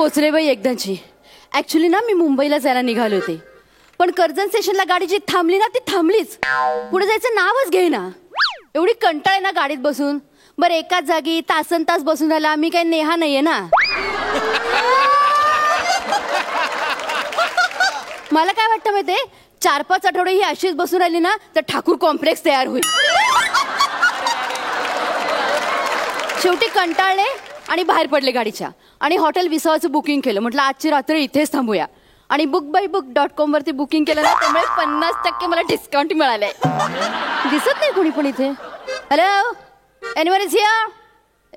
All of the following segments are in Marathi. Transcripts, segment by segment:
पोचले बाई एकदाची. ऍक्च्युली ना मी मुंबईला जायला निघाले होते, पण कर्जत स्टेशनला गाडी जी थांबली ना ती थांबलीच. पुढे जायचं नावच घेईना. एवढी कंटाळ ना गाडीत बसून. बरं एकाच जागी तासन तास बसून राहिला. मी काही नेहा नाहीये ना. मला काय वाटतं माहितीये, 4-5 आठवडे ही अशीच बसून राहिली ना तर ठाकूर कॉम्प्लेक्स तयार होईल. शेवटी कंटाळले आणि बाहेर पडले गाडीच्या आणि हॉटेल विसावाचं बुकिंग केलं. म्हटलं आजची रात्र इथेच थांबूया. आणि bookbybook.com वरती बुकिंग केलं ना, त्यामुळे 50% मला डिस्काउंट मिळालंय. दिसत नाही कोणी पण इथे. Hello, anyone is here?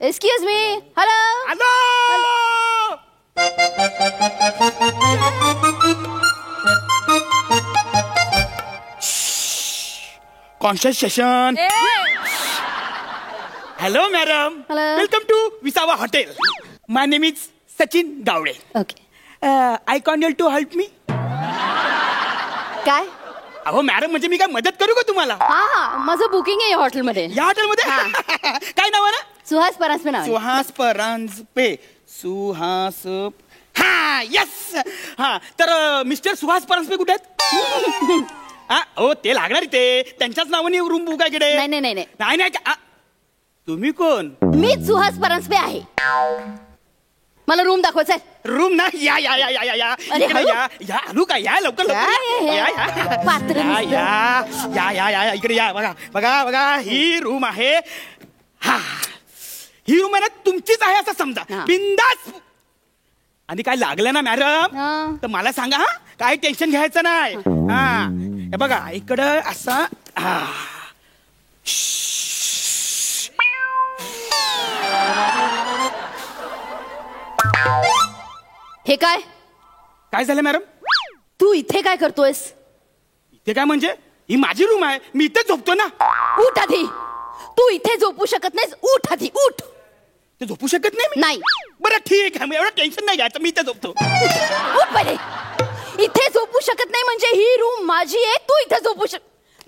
Excuse me. Hello. Concentration. Hello madam, welcome to Visava hotel. My name is Sachin Gawade. Okay. I can you to help me? काय? अहो मॅडम, म्हणजे मी काय मदत करू का तुम्हाला? हा, माझं बुकिंग आहे या हॉटेलमध्ये. या हॉटेलमध्ये? काय नाव आहे ना? सुहास परांजपे नाव. सुहास परांजपे. सुहास. हा, यस. हा, तर मिस्टर सुहास परांजपे कुठे आहेत? हा, हो ते लागणार ते. त्यांच्याच नावाने रूम बुक आहे कडे. नाही नाही नाही नाही नाही. तुम्ही कोण? मीच सुहास परांजपे आहे. मला रूम दाखवायचा आहे. रूम ना? या या या या या या इकडे या. या आलू का? या लवकर लवकर. या या या या या इकडे या. बघा बघा बघा, ही रूम आहे. हा, ही रूम आहे ना तुमचीच आहे असं समजा. बिंदास. आणि काय लागलं ना मॅडम तर मला सांगा. हा, काय टेन्शन घ्यायचं नाही. हा, हे बघा इकडं असा. हे काय? काय झालं मॅडम? तू इथे काय करतोयस? इथे काय म्हणजे? ही माझी रूम आहे, मी इथे झोपतो ना. उठ आधी. तू इथे झोपू शकत नाहीस. उठ आधी, उठ. ते झोपू शकत नाही मी? नाही. बरं ठीक आहे, एवढं टेन्शन नाही घ्यायचं, मी इथे झोपतो. उठ पहिले. इथे झोपू शकत नाही म्हणजे ही रूम माझी आहे. तू इथे झोपू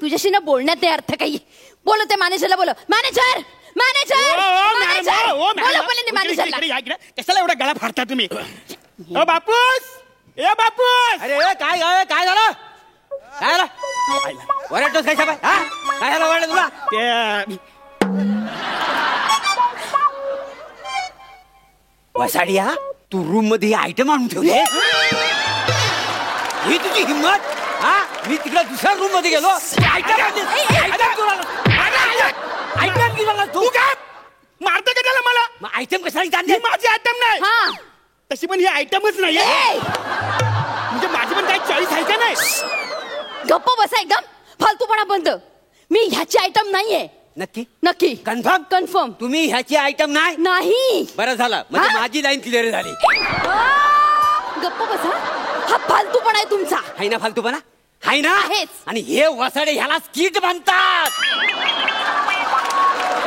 तुझ्याशी ना बोलण्यात नाही अर्थ काही. बोल ते मॅनेजरला. बोल मॅनेजर. मॅनेजर. मॅनेजरला. कशाला एवढा गळा फाडता तुम्ही? ओ बापूस. ए बापूस. अरे काय झालं? काय झालं? वरटतोस काय साहेब? हा, काय झालं वरड तुला? वसाडिया, तू रूम मध्ये आयटम आणून ठेवले? ही तुझी हिम्मत? हा, मी तिकडे दुसऱ्या रूम मध्ये गेलो. आयटम घेऊन तू काय मारते का त्याला? मला आयटम कशाला? माझी आयटम नाही. तशी पण ही आयटमच नाही. म्हणजे माझी पण काही चॉईस आहे का नाही? गप्प बसा एकदम. फालतूपणा बंद. मी ह्याची आयटम नाहीये. नक्की? नक्की. कन्फर्म? कन्फर्म. तुम्ही ह्याची आयटम नाही? नाही. बरं झालं, म्हणजे माझी लाईन क्लिअर झाली. गप्प बसा. हा फालतूपणा आहे तुमचा. हाय ना फालतूपणा? हाय ना? आहेच. आणि हे वसाडे ह्याला स्किट म्हणतात.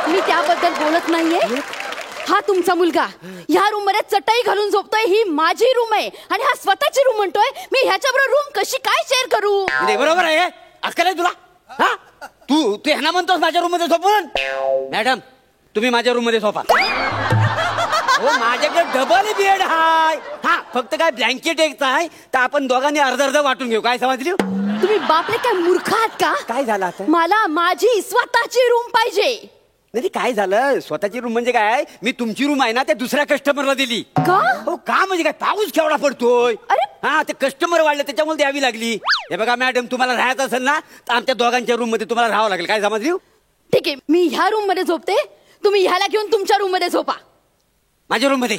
मी त्याबद्दल बोलत नाहीये. हा तुमचा मुलगा ह्या रूम मध्ये चटई घालून झोपतोय. ही माझी रूम आहे आणि हा स्वतःची रूम म्हणतोय. मी ह्याच्याबरोबर रूम कशी काय शेअर करू? बरोबर आहे. अक्कल आहे तुला? हा, तू ह्याना म्हणतोस माझ्या रूम मध्ये झोपून? मॅडम, तुम्ही माझ्या रूम मध्ये झोपा. हो, माझ्याकडे डबल बेड हाय. हा, फक्त काय ब्लँकेट एकच आहे, तर आपण दोघांनी अर्ध अर्ध वाटून घेऊ. काय समजली? तुम्ही बापरे काय मूर्ख आहात का? काय झालं आता? मला माझी स्वतःची रूम पाहिजे. नाही, काय झालं? स्वतःची रूम म्हणजे काय? मी तुमची रूम आहे ना त्या दुसऱ्या कस्टमरला दिली. का? हो, का म्हणजे काय? पाऊस केवढा पडतोय. अरे हा, ते कस्टमर वाढले त्याच्यामुळे द्यावी लागली. हे बघा मॅडम, तुम्हाला राहायचं असेल ना तर आमच्या दोघांच्या रूम मध्ये तुम्हाला राहावं लागेल. काय समजली? ठीक आहे, मी ह्या रूम मध्ये झोपते. तुम्ही ह्याला घेऊन तुमच्या रूम मध्ये झोपा. माझ्या रूम मध्ये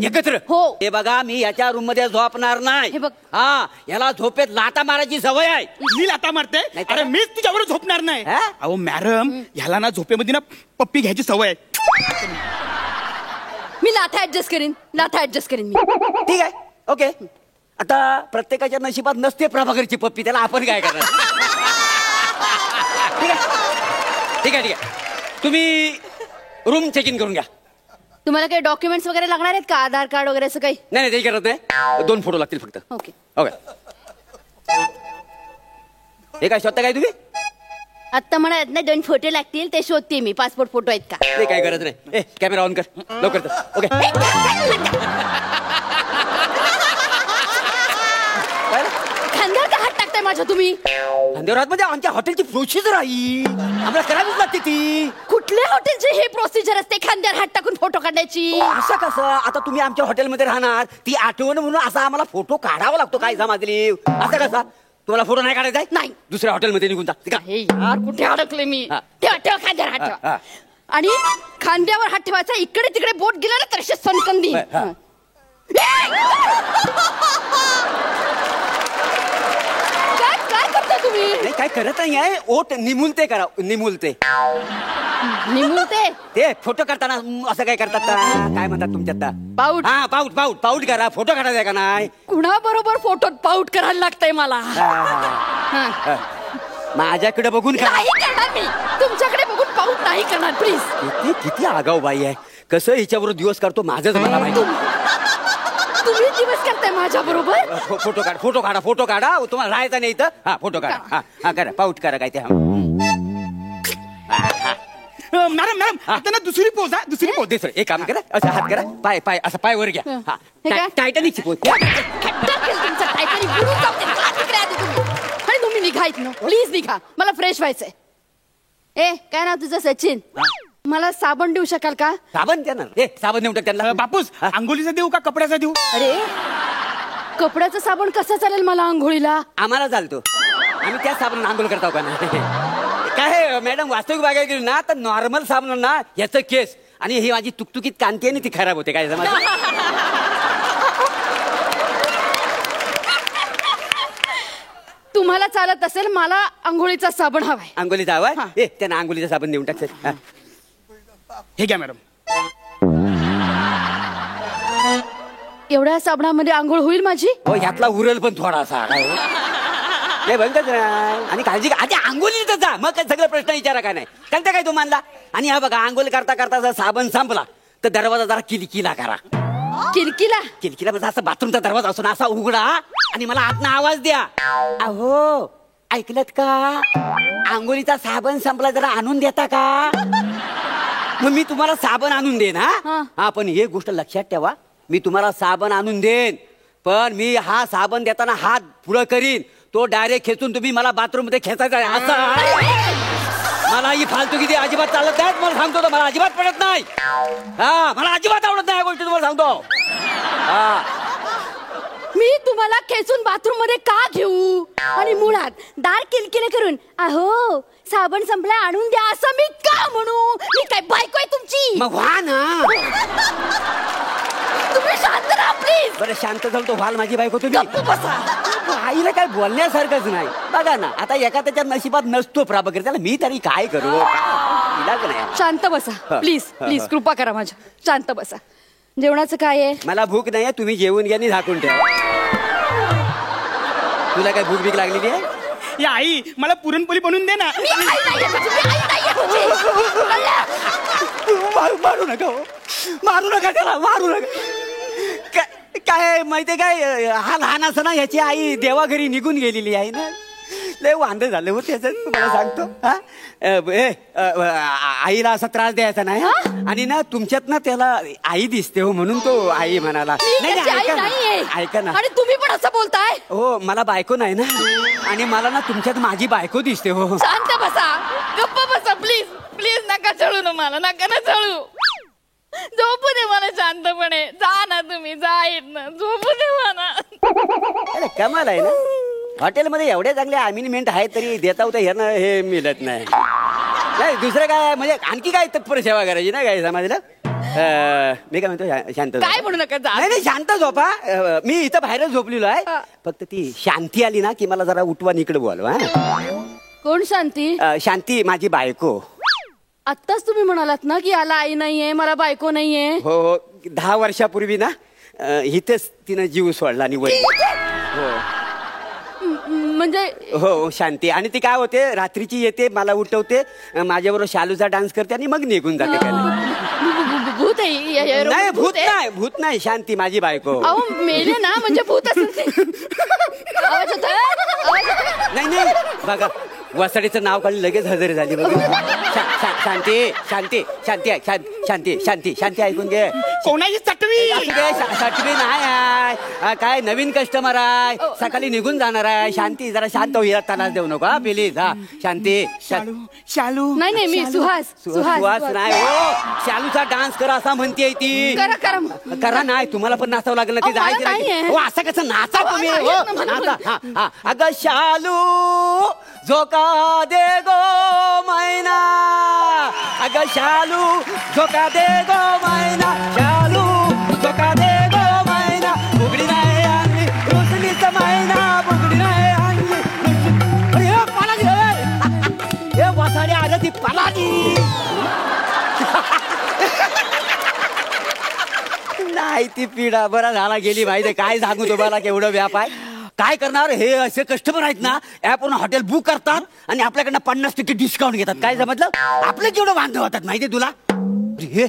एकत्र? हो. हे बघा, मी याच्या रूम मध्ये झोपणार नाही. हे बघ. हा, याला झोपेत लाता मारायची सवय आहे. मी लाता मारते? अरे मीच तुझ्यावर झोपणार नाही. अहो मॅडम, ह्याला ना झोपेमध्ये ना पप्पी घ्यायची सवय आहे. मी लाथा ऍडजस्ट करीन. लाथा ऍडजस्ट करीन मी. ठीक आहे, ओके. आता प्रत्येकाच्या नशिबात नसते प्रभाकरची पप्पी, त्याला आपण काय करणार? ठीक आहे ठीक आहे ठीक आहे. तुम्ही रूम चेक इन करून घ्या. तुम्हाला काही डॉक्युमेंट्स वगैरे लागणार आहेत का? आधार कार्ड वगैरे असं काही? नाही नाही, ते करत नाही. 2 फोटो लागतील फक्त. Okay okay. हे काय शोधता काय तुम्ही? आता मला 2 फोटो लागतील, ते शोधते मी. पासपोर्ट फोटो आहेत का? ते काय गरज नाही. कॅमेरा ऑन कर लवकर. ओके. माझ्या तुम्ही? खांद्यावर हात म्हणजे आमच्या हॉटेलची प्रोसिजर आहे, आम्हाला करावीच लागते ती. कुठल्या हॉटेलची हे प्रोसिजर असते खांद्यावर हात टाकून फोटो काढण्याची? असं कसं? आता तुम्ही आमच्या हॉटेलमध्ये राहणार, ती आठवण म्हणून असा आम्हाला फोटो काढावा लागतो काय जमाजली? असं कसा? तुम्हाला फोटो नाही काढायचा आहे? नाही. दुसऱ्या हॉटेलमध्ये निघून जा. हे यार कुठे अडकले मी? हा. ठेवा ठेवा खांद्यावर हात हा, ठेवा. हा. आणि खांद्यावर हात ठेवायचा, इकडे तिकडे बोट गेला ना तर सनकंदी. हा. काय काय करता तुम्ही? नाही काय करत नाही आहे, ओठ निमुलते करा, निमुलते. निमुळते ते फोटो करताना असं काय करतात का? काय म्हणतात तुमच्यात? पाऊट. हा पाऊट पाऊट पाऊट करा, फोटो काढायचा का नाही? कुणा बरोबर फोटोत पाऊट करायला लागतंय मला? हा. माझ्याकडे बघून करा. नाही करणार मी, तुमच्याकडे बघून पाऊट नाही करणार प्लीज. किती किती आगाऊ बाई आहे, कसं हिच्याबरोबर दिवस काढतो माझंच मला माहिती. तुम्ही दिवस करताय माझ्या बरोबर? फोटो काढ, फोटो काढा, फोटो काढा. तुम्हाला राहायचं नाही इथं. हा फोटो काढा. हा हा करा, पाऊट करा काय ते. मॅडम मॅडम आता ना दुसरी पोज हा, दुसरी पोज. दुसरं एक काम करा, असं हात करा, पाय पाय असं पाय वर घ्या. हा हे काय? टायटॅनिकची पोज. आणि तुम्ही निघा इथनं, प्लीज निघा, मला फ्रेश व्हायचंय. ए काय नाव तुझं? सचिन. मला साबण देऊ शकाल का? साबण देणार? ए साबण देऊन टाक त्यांना. बापूस अंघोलीचा देऊ का कपड्याचा देऊ? अरे कपड्याचं साबण कसं चालेल मला आंघोळीला? आम्हाला चालतो, आम्ही त्याच साबण आंघोळ करतो का नाही? काय मॅडम वास्तविक बघायला गेली ना तर नॉर्मल साबण ना याचं केस आणि ही माझी तुकतुकीत कांती आहे ती खराब होते. काय समज? तुम्हाला चालत असेल, मला आंघोळीचा साबण हवाय. आंघोलीचा हवाय? हा. ए त्यांना आंघोलीचा साबण देऊन टाक. हा. हे घ्या मॅडम. एवढ्या साबणामध्ये आंघोळ होईल माझी? हो ह्यातला उरल पण थोडासा. नाही बंदच नाही. आणि काळजी आधी आंघोलीत जा, मग काय सगळं प्रश्न विचारा काय नाही. कळतं काय तुम्हाला? आणि हा बघा आंघोळ करता करता जर साबण संपला तर दरवाजा जरा किलकिला करा. किलकिला? किलकिला म्हणजे असं बाथरूमचा दरवाजा असून असा उघडा आणि मला आतनं आवाज द्या. अहो ऐकलत का? आंघोळीचा साबण संपला, जरा आणून देता का? मग मी तुम्हाला साबण आणून देईन. हा पण एक गोष्ट लक्षात ठेवा, मी तुम्हाला साबण आणून देईन पण मी हा साबण देताना हात पुढं करीन, तो डायरेक्ट खेचून तुम्ही मला बाथरूम मध्ये खेचायचा आहे. असं मला ही फालतू किती अजिबात चालत नाही. मला सांगतो तर मला अजिबात पडत नाही. हा मला अजिबात आवडत नाही या गोष्टी, तुम्हाला सांगतो. हा मी तुम्हाला खेचून बाथरूम मध्ये का घेऊ? आणि मुळात दार किलकिले करून अहो साबण संपला आणून द्या असं मी का म्हणू? मी काय बायको आहे तुमची? मग व्हा ना. तुम्ही शांत राहा प्लीज. बरं शांत झालो तो व्हाल माझी बायको तुम्ही. गप्प बसा. आईला काय बोलण्यासारखंच नाही. बघा ना आता एका त्याच्या नशिबात नसतो प्रभाकर, त्याला मी तरी काय करू? इलाज नाही. शांत बसा प्लीज प्लीज, कृपा करा माझ्या. शांत बसा. जेवणाचं काय आहे? मला भूक नाही, तुम्ही जेवून घ्या आणि झाकून ठेवा. तुला काय भूक भीक लागलेली आहे? या आई मला पुरणपोळी बनवून दे ना. मी आई नाहीये तुझी, मी आई नाहीये तुझी. मारू नका, मारू नका त्याला, मारू नका. काय माहितीये काय, हा लहान असताना ह्याची आई देवाघरी निघून गेलेली आहे ना, लय वांदे झाले हो त्याचं. तुम्हाला सांगतो आईला असा त्रास द्यायचा नाही. आणि ना तुमच्यात ना त्याला आई दिसते हो, म्हणून तो आई म्हणाला. ऐका ना. आणि तुम्ही पण असं बोलताय? हो मला बायको नाही ना, आणि मला ना तुमच्यात माझी बायको दिसते हो. शांत बसा, गप्प बसा प्लीज प्लीज. नका चळू ना मला, नका ना चळू. झोपू दे मला शांतपणे. जा ना तुम्ही, जा येत ना, झोपू दे मला. अरे कमाल आहे ना, हॉटेलमध्ये एवढे चांगले अमिनिमेंट आहे तरी देता होता ह्यांना हे मिळत नाही. नाही दुसरं काय म्हणजे आणखी काय तत्पर सेवा करायची ना काय समाजाला. मी काय म्हणतो शांत काय म्हणू नका. नाही नाही शांत झोपा. मी इथं बाहेरच झोपलेलो आहे. फक्त ती शांती आली ना की मला जरा उठवा इकडे बोलवा. कोण शांती? शांती माझी बायको. आत्ताच तुम्ही म्हणालात ना की याला आई नाहीये, मला बायको नाहीये. हो हो 10 वर्षापूर्वी ना इथेच तिनं जीव सोडला आणि वय. हो म्हणजे हो शांती. आणि ती काय होते रात्रीची येते, मला उठवते, माझ्याबरोबर शालूचा डान्स करते आणि मग निघून जाते. भूत आहे? नाही भूत नाही, भूत नाही, शांती माझी बायको. अहो मेले ना, म्हणजे भूत असेल. आवाज येतोय? नाही नाही बघा वसाडीचं नाव काढून लगेच हजर झाली. बघा शांती शांती शांती शांती शांती शांती ऐकून घे. कोणाची चटवी असू दे, सटवी नाही आहे. काय नवीन कस्टमर आहे, सकाळी निघून जाणार आहे. शांती जरा शांत होईल, त्रास देऊ नको हा प्लीज. हा शांती. शालू शालू नाही नाही मी सुहास सुहास नाही हो, शालूचा डान्स करा असं म्हणते ती. करा करा करा नाही, तुम्हाला पण नाचावं लागलं ना. ते अहो, मला नाहीये. जायचं हो, असं कसं नाचा तुम्ही अहो, हो, नाही येत ना मला नाचा. हा हा. अगं शालू झोका दे गो मैना, अगं शालू झोका दे गो मैना, शालू झोका दे गो मैना, बुगडी नाही आणली रुसलीचा मैना, बुगडी नाही आणली रुसली. अरे हे पालाजी, हे वासाडी आलं ती पालाजी. नाही ती पिढा बरा झाला गेली माहिती. काय सांगू तुम्हाला केवढं व्याप आहे. काय करणार, हे असे कस्टमर आहेत ना, ऍपवरून हॉटेल बुक करतात आणि आपल्याकडनं 50% डिस्काउंट घेतात. काय समजलं, आपले केवढं वांधे होतात माहितीये तुला. हे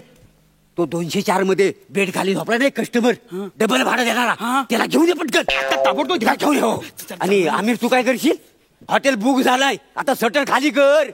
तो 204 मध्ये बेड खाली झोपला नाही कस्टमर, डबल भाडं देणारा, त्याला घेऊन ये पटकन. ताबडतोब त्याला घेऊन ये हो. आणि आमिर तू काय करशील, हॉटेल बुक झालाय आता शटर खाली कर.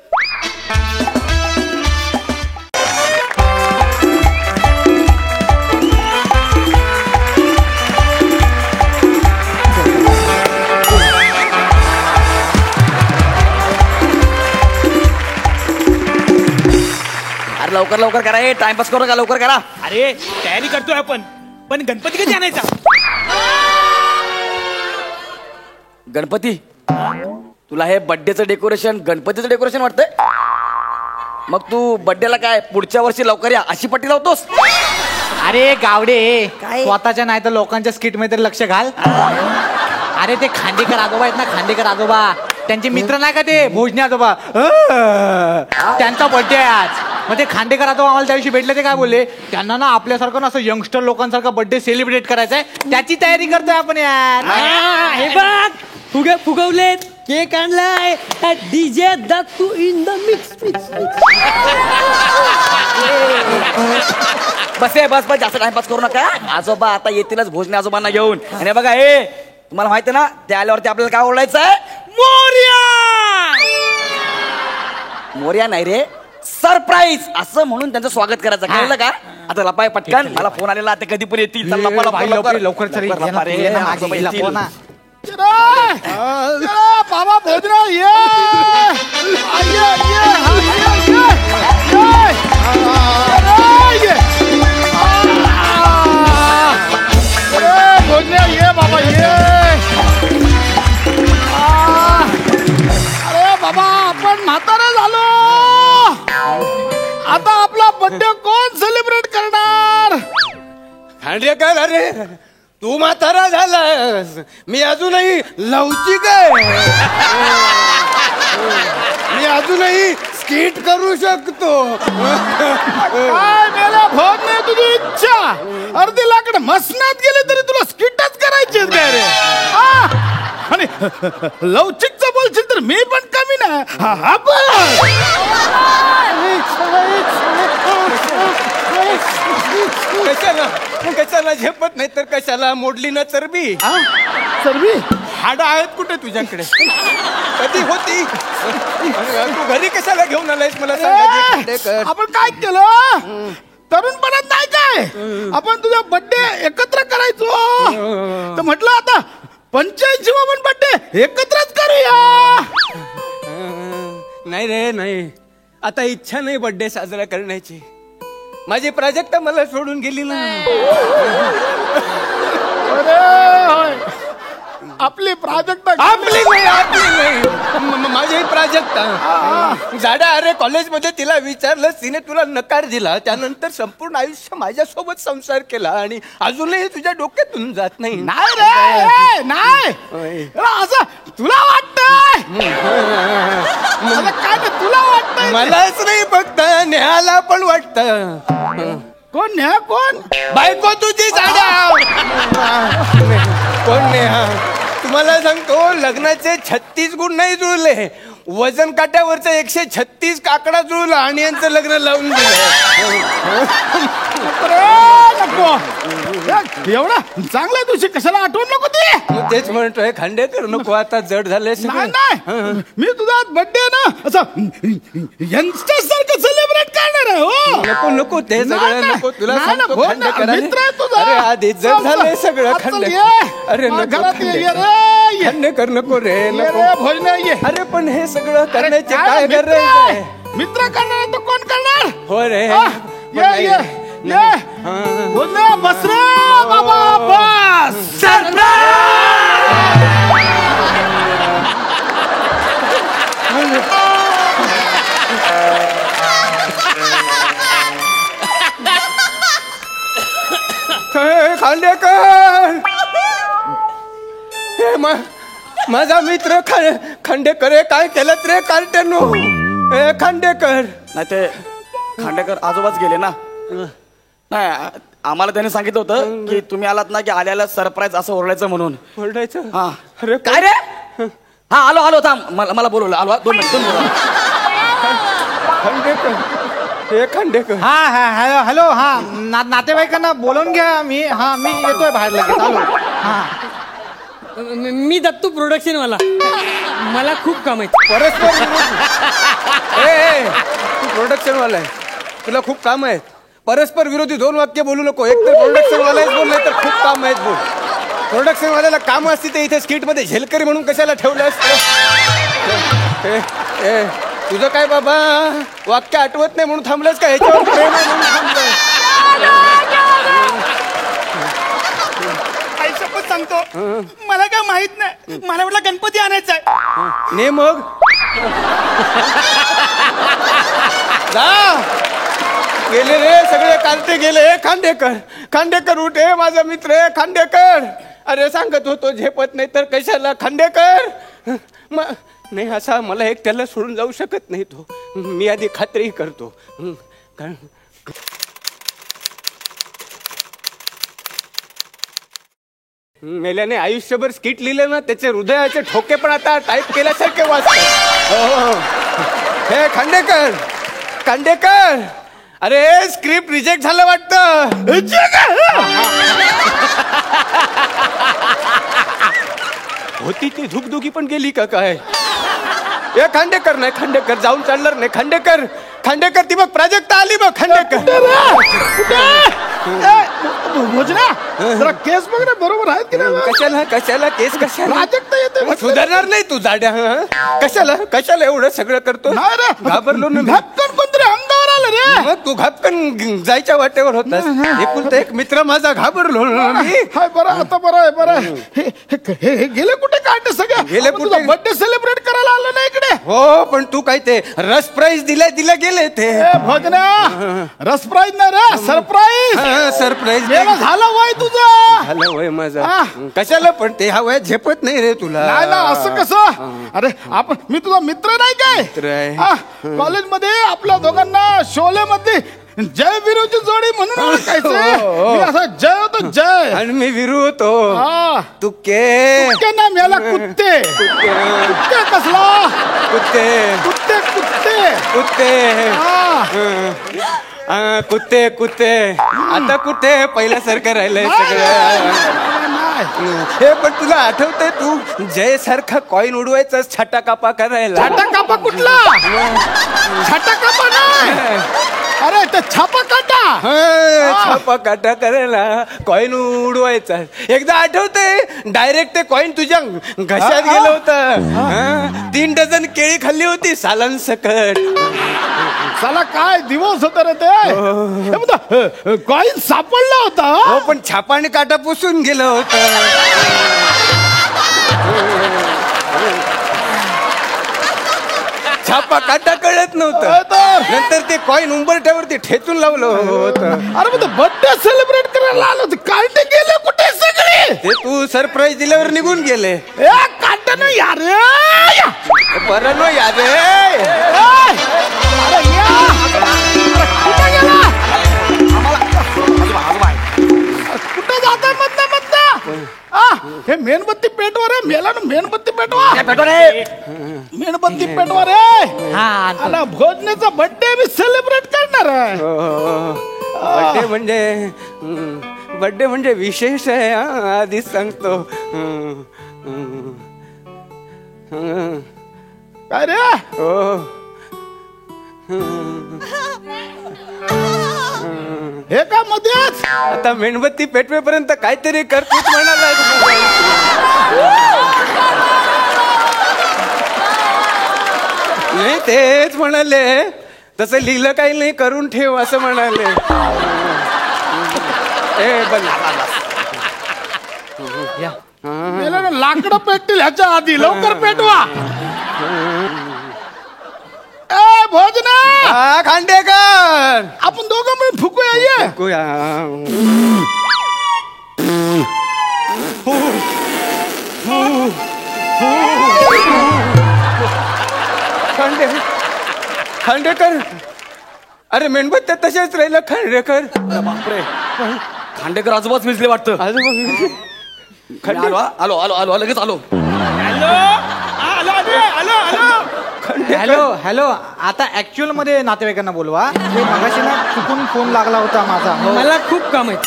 लवकर लवकर करा, हे टाइमपास करू का, लवकर करा. अरे तयारी करतोय आपण, पण गणपती कधी आणायचा. गणपती, तुला हे बर्थडेचं डेकोरेशन गणपतीचं डेकोरेशन वाटतंय. मग तू बर्थडेला काय पुढच्या वर्षी लवकर या अशी पट्टी लावतोस. अरे गावडे, काय? स्वतःच्या नाही तर लोकांच्या स्किट मध्ये तरी लक्ष घाल. अरे ते खांडेकर आजोबा आहेत ना, खांडेकर आजोबा, त्यांचे मित्र नाही का ते भोजने आजोबा, त्यांचा बर्थडे आहे आज. मग ते खांडेकर आजोबा आम्हाला त्या दिवशी भेटले. ते काय बोलले, त्यांना ना आपल्यासारखं ना असं यंगस्टर लोकांसारखा बर्थडे सेलिब्रेट करायचा आहे, त्याची तयारी करतोय आपण यार. हे बघ, फुगे फुगवलेत, केक आणलाय, DJ Dattu in the mix. बस बस बस, जास्त टाइमपास करू नका. आजोबा आता येतीलच भोजने आजोबांना घेऊन. आणि बघा हे तुम्हाला माहिती आहे ना, त्या आल्यावरती आपल्याला काय ओरडायचं आहे, मोरया. मोरया नाही रे, सरप्राईज असं म्हणून त्यांचं स्वागत करायचं. कळलं का. आता लपाय पटकन, मला फोन आलेला, आता कधी पण येतील. चल, लपा, लपा, लवकर लवकर चल, लपा रे, आजोबा येतील. बाबा भोजराव ये. भोजराव ये बाबा ये. अरे बाबा, आपण म्हातारे झालो, आता आपला बर्थडे कोण सेलिब्रेट करणार. खांडेकर, अरे तू म्हातारा झालास, मी अजूनही लवचिक आहे. मी अजूनही स्किट करू शकतो. काय मेला भोग नाही तुझी इच्छा. अर्धी लाकड मसनात गेली तरी तुला स्किटच करायची काय रे. आणि लवचिकचं बोलशील तर मी पण कमी नाही. हा कशाला कशाला झेपत नाही तर कशाला मोडली ना चरबी. चरबी हाडं आहेत कुठे तुझ्याकडे, कधी होती. तू घरी कशाला घेऊन आलायस मला सांगा. आपण काय केलं, तरुणपणात नाही काय आपण तुझा बर्थडे एकत्र करायचो, तर म्हटलं आता 85वा बर्थडे एकत्रच करूया. नाही रे नाही, आता इच्छा नाही बर्थडे साजरा करण्याची. माझी प्राजक्ता मला सोडून गेली ना. आपली प्राजक्ता आपली नाही, माझी प्राजक्ता झाडा. अरे कॉलेजमध्ये तिला विचारलं, तिने तुला नकार दिला. त्यानंतर संपूर्ण आयुष्य माझ्यासोबत संसार केला आणि अजूनही तुझ्या डोक्यातून जात नाही. नाही रे, नाही असं तुला वाटतंय. काय तुला वाटतंय, मलाच नाही फक्त नेहाला पण वाटत. कोण नेहा, कोण बायको तुझी झाडा. कोण नेहा, तुम्हाला सांगतो लग्नाचे 36 गुण नाही जुळले, वजन काट्यावरचं 136 काकडा जुळला आणि यांचं लग्न लावून दिलं. नको एवढा चांगला तुझी कशाला आठवण नको ती. तेच म्हणतोय खांडेकर नको, आता जड झाले. नाही मी तुझा बर्थडे ना असं यंगस्टर सारखं सेलिब्रेट करणार आहे हो. नको नको ते सगळं नाही, नको तुला नाही, सांगतो भोज खांडेकर नाही, मित्र आहे तुझा. अरे आधी जग झालंय सगळं चल, चल, खांडेकर ये. अरे माझ्या नको घरात ये, खांडेकर. ये रे, ये. खांडेकर नको रे ये नको रे, भोजन ये. अरे पण हे सगळं करण्याचे काय काय मित्र गरज आहे? आहे मित्र करणार आहे तर कोण करणार? हो रे हा, पण ये नाही. ये ये भोजन बस रे बाबा बस. हे खांडेकर हे माझा मित्र खांडेकर हे काय केलं रे कार्टेनो हे खांडेकर नाही ते खांडेकर आजोबाच गेले ना. नाही आम्हाला त्याने सांगितलं होतं की तुम्ही आलात ना की आल्याला सरप्राईज असं ओरडायचं म्हणून. ओरडायचं हा अरे काय रे हा आलो आलो थांब मला बोलवलं आलो 2 मिनिट खांडेकर हे खांडेकर हा हा हॅलो हॅलो हा नातेवाईकांना बोलवून घ्या. मी येतोय बाहेर लगेच आलो. हा मी दत्तू प्रोडक्शन वाला मला खूप काम आहे. परस्पर तू प्रोडक्शन वाला आहे तुला खूप काम आहेत. परस्पर विरोधी 2 वाक्य बोलू नको. एक तर प्रोडक्शन वाला बोलले तर खूप काम आहेत बोल. प्रोडक्शन वाल्याला काम असते ते इथे स्किट मध्ये झेलकरी म्हणून कशाला ठेवलं तुझं काय बाबा वाक्य आठवत नाही म्हणून थांबलंस का ह्याच्यावर प्रेम आहे म्हणून थांबलंय. आईसोबत सांगतो मला काय माहित नाही. मला वाटलं गणपती आणायचा आहे. ने मग जा गेले रे सगळे कार्टे गेले. खांडेकर उठे माझा मित्र आहे खांडेकर. अरे सांगत होतो झेपत नाही तर कशाला खांडेकर नाही असा मला एक त्याला सोडून जाऊ शकत नाही तो. मी आधी खात्री करतो. मेल्याने आयुष्यभर स्किट लिहिलं ना त्याचे हृदयाचे ठोके पण आता टाईप केल्यासारखे वाचतात. हे खांडेकर अरे स्क्रिप्ट रिजेक्ट झालं वाटतं. होती ती धुकधुकी पण गेली का काय? हे खांडेकर नाही खांडेकर जाऊन चालणार नाही. खांडेकर ती बघ प्राजक्ता आली बघ. खांडेकर भोजना जरा केस बघ ना बरोबर आहेत की नाही? कशाला केस कशाला प्राजक्ता येते मग सुधारणार नाही तू जाड्या कशाला एवढं सगळं करतो. नाही रे घाबरलो ना मी. धक्कन कोणतरी अंगावर आलं रे. मग तू घापकन जायच्या वाटेवर होतास. एकुलता एक मित्र माझा घाबरलो ना मी. हाय बरं आता बरं आहे बरं आहे. हे गेले कुठे काढते सगळे गेले कुठे? बर्थडे सेलिब्रेट करायला आलं ना इकडे. हो पण तू काय ते रस प्राईज दिला गेले ते भोजना रस प्राईज नाही रे सरप्राईज. सरप्राईज झालं वय तुझं. झालं वय माझं कशाला पण ते हा वय झेपत नाही रे तुला. नाही ना असं कसं. अरे मी तुझा मित्र नाही काय कॉलेजमध्ये आपल्या दोघांना शोले मध्ये जय विरूची जोडी म्हणून ओळखायचं. मी असा जय होतो जय आणि मी विरू होतो. तुके ना मेला कुत्ते कसला कुत्ते कुत्ते आता कुठे पहिल्यासारखं राहिलंय सगळं. हे पण तुला आठवतंय तू जय सारखा कॉइन उडवायचा छाटा कापा करायला. छाटा कापा कुठला? छाटा कापा नाही अरे ते छापा काटा. छापा काटा करायला कॉइन उडवायचा. एकदा आठवतंय डायरेक्ट ते कॉइन तुझ्या घशात गेलं होतं. 3 डझन केळी खाल्ली होती सालान सकट. साला काय दिवस होता रे ते. कॉइन सापडला होता. हो पण छापाने काटा पुसून गेलं होतं. छापा काटा कळत नव्हतं. नंतर ते कॉइन उंबरठ्यावरती ठेचून लावलं होतं. अरे मग बर्थडे सेलिब्रेट करायला आलो होतो. कार्टे गेले कुठे सगळे? ते तू सरप्राईज दिल्यावर निघून गेले. कार्टे ना यार बरं नो याद कुठे जाता म्हणता हे मेणबत्ती पेटवा रे. मेला ना मेणबत्ती पेटवा. मेणबत्ती पेटवा रे. आणि भोजनेचा बर्थडे मी सेलिब्रेट करणार आहे. बर्थडे म्हणजे विशेष आहे. आधीच सांगतो. काय रे हे का मध्येच आता मेणबत्ती पेटवेपर्यंत काहीतरी कर तूच म्हणाला. नाही तेच म्हणाले, तसं लिहिलं काही नाही, करून ठेव असं म्हणाले. लाकडं पेटतील ह्याच्या आधी, लवकर पेटवा. ए भोजना, खांडेकर, आपण दोघं मिळून फुकूया. ये खांडेकर, अरे मेणबत्त्या तशाच राहिलं. खांडेकर, बापरे, खांडेकर आजोबाच मिसले वाटतं. आलो आलो आलो आलो लगेच आलो. हॅलो हॅलो, आता ऍक्च्युअल मध्ये नातेवाईकांना बोलवा. ते मगाशी ना चुकून फोन लागला होता माझा. मला खूप काम आहे.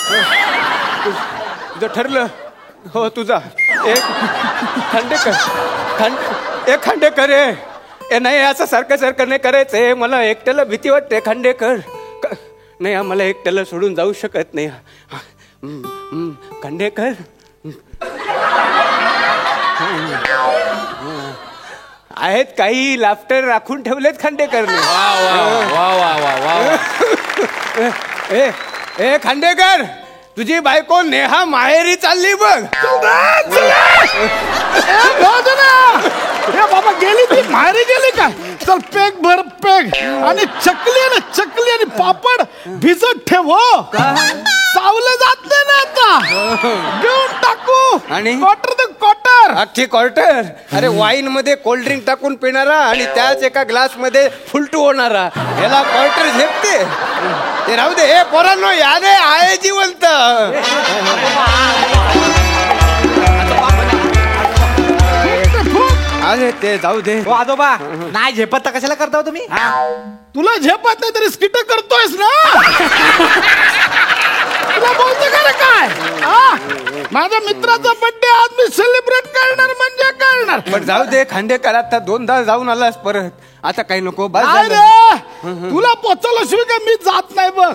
तुझं ठरलं. हो तुझा. एक खांडेकर, एक खांडेकर ए नाही, असं सारखं सारखं नाही करायचंय. मला एकट्याला भीती वाटते खांडेकर. नाही, मला एकट्याला सोडून जाऊ शकत नाही. खांडेकर, आहेत काही लाफ्टर राखून ठेवलेत खांडेकरने. ए खांडेकर, तुझी बायको नेहा माहेरी चालली बघ. बाबा गेली ती, माहेरी गेली का? चल पेग भर पेग आणि चकली आणि पापड भिजत ठेव. चावलं जात नाही ना आता. घेऊन टाकू आणि क्वार्टर ते क्वार्टर, अख्खी क्वार्टर. अरे वाईन मध्ये कोल्ड्रिंक टाकून पिणारा आणि त्याच एका ग्लास मध्ये फुलटू होणारा, याला क्वार्टर झेपते. ते राहू दे. हे पोरांनो, याने आहे जिवंत. अरे ते जाऊ दे. हो आजोबा, नाही झेपत कशाला करता तुम्ही? तुला झेपत नाही तरी स्किट करतोयस ना. तुला बोलतो का रे काय? माझ्या मित्राचा बर्थडे आज मी सेलिब्रेट करणार म्हणजे करणार. पण जाऊ दे खांडेकर, आता 2दा जाऊन आलास परत, आता काही नको. तुला पोचवल्याशिवाय काय मी जात नाही बघ.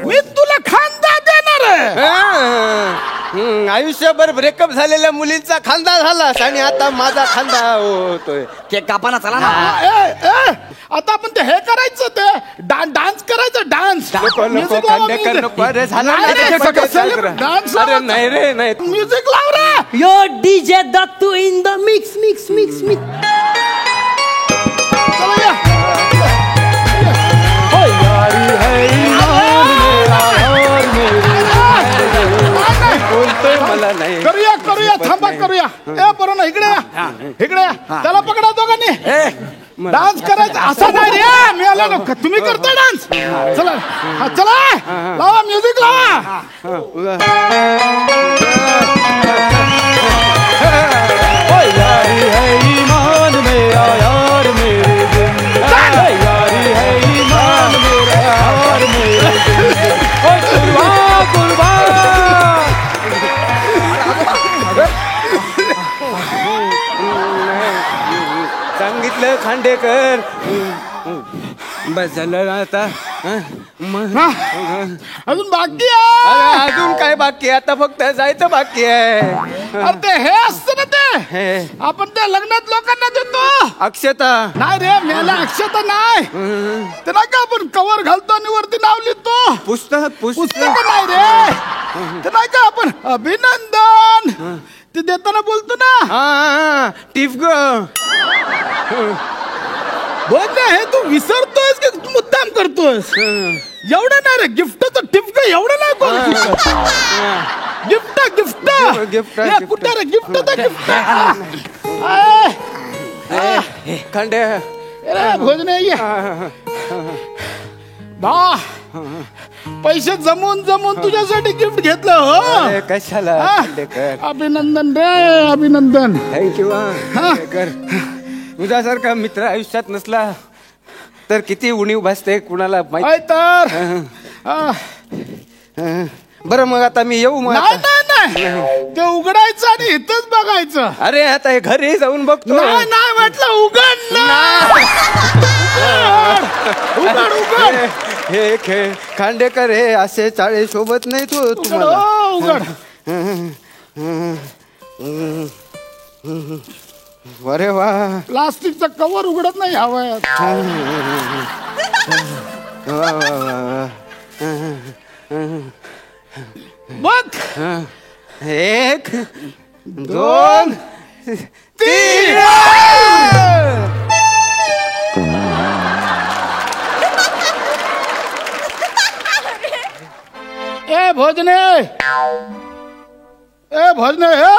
मी तुला खांदा देणार आहे. आयुष्यभर ब्रेकअप झालेल्या मुलींचा खांदा झालास आणि आता माझा खांदा होतोय. केक कापाना चला ना. आता आपण ते हे करायचं, ते डान्स करायचं. डान्स नको खांडेकर, नको. अरे झालं डान्स. अरे नाही रे, नाही. म्युझिक लाव रे. Yo DJ Dattu in the mix mix mix mix. चला या. बोलतोय मला नाही. करूया थांबा करूया. ए पोरांनो, इकडे या. त्याला पकडा दोघांनी. डान्स करायचा असा नाही रे. मी आलो ना, तुम्ही करता डान्स. चला चला, लावा म्युझिक लावा. सांगितलं खांडेकर. बस झालं ना आता. अजून बाकी आहे. अजून काय बाकी आहे? आता फक्त जायचं बाकी आहे. अरे ते हे असतं ना, ते आपण त्या लग्नात लोकांना देतो अक्षता. नाही रे, मेला अक्षता नाही. ते नाही का आपण कवर घालतो आणि वरती नाव लिहितो. पुस्तक नाही रे. ते नाही का आपण अभिनंदन ते देताना बोलतो ना. टिफ ग. बघ ना, हे तू विसरतोयस की तू मुद्दाम करतोयस? एवढं नाही रे. गिफ्टचं टिपक एवढं नाही करू शकत. गिफ्ट कुठे रे? गिफ्ट तर गिफ्ट. खंडे भोजन बा, पैसे जमून तुझ्यासाठी गिफ्ट घेतलं. हो कशाला? अभिनंदन रे, अभिनंदन. थँक्यू. तुझ्यासारखा मित्र आयुष्यात नसला तर किती उणीव भासते कुणाला माहिती. तर बरं मग आता मी येऊ. मग नाही, ते उघडायचं आणि इथंच बघायचं. अरे आता हे घरी जाऊन बघतो. नाही म्हटलं, उघड ना. उघड उघड हे खेळ खांडेकर हे असे चाळे सोबत नाही तू तुम्हाला उघड अरे वा प्लास्टिकचं कवर उघडत नाही हवं बघ 1 2 3 ए भोजने हे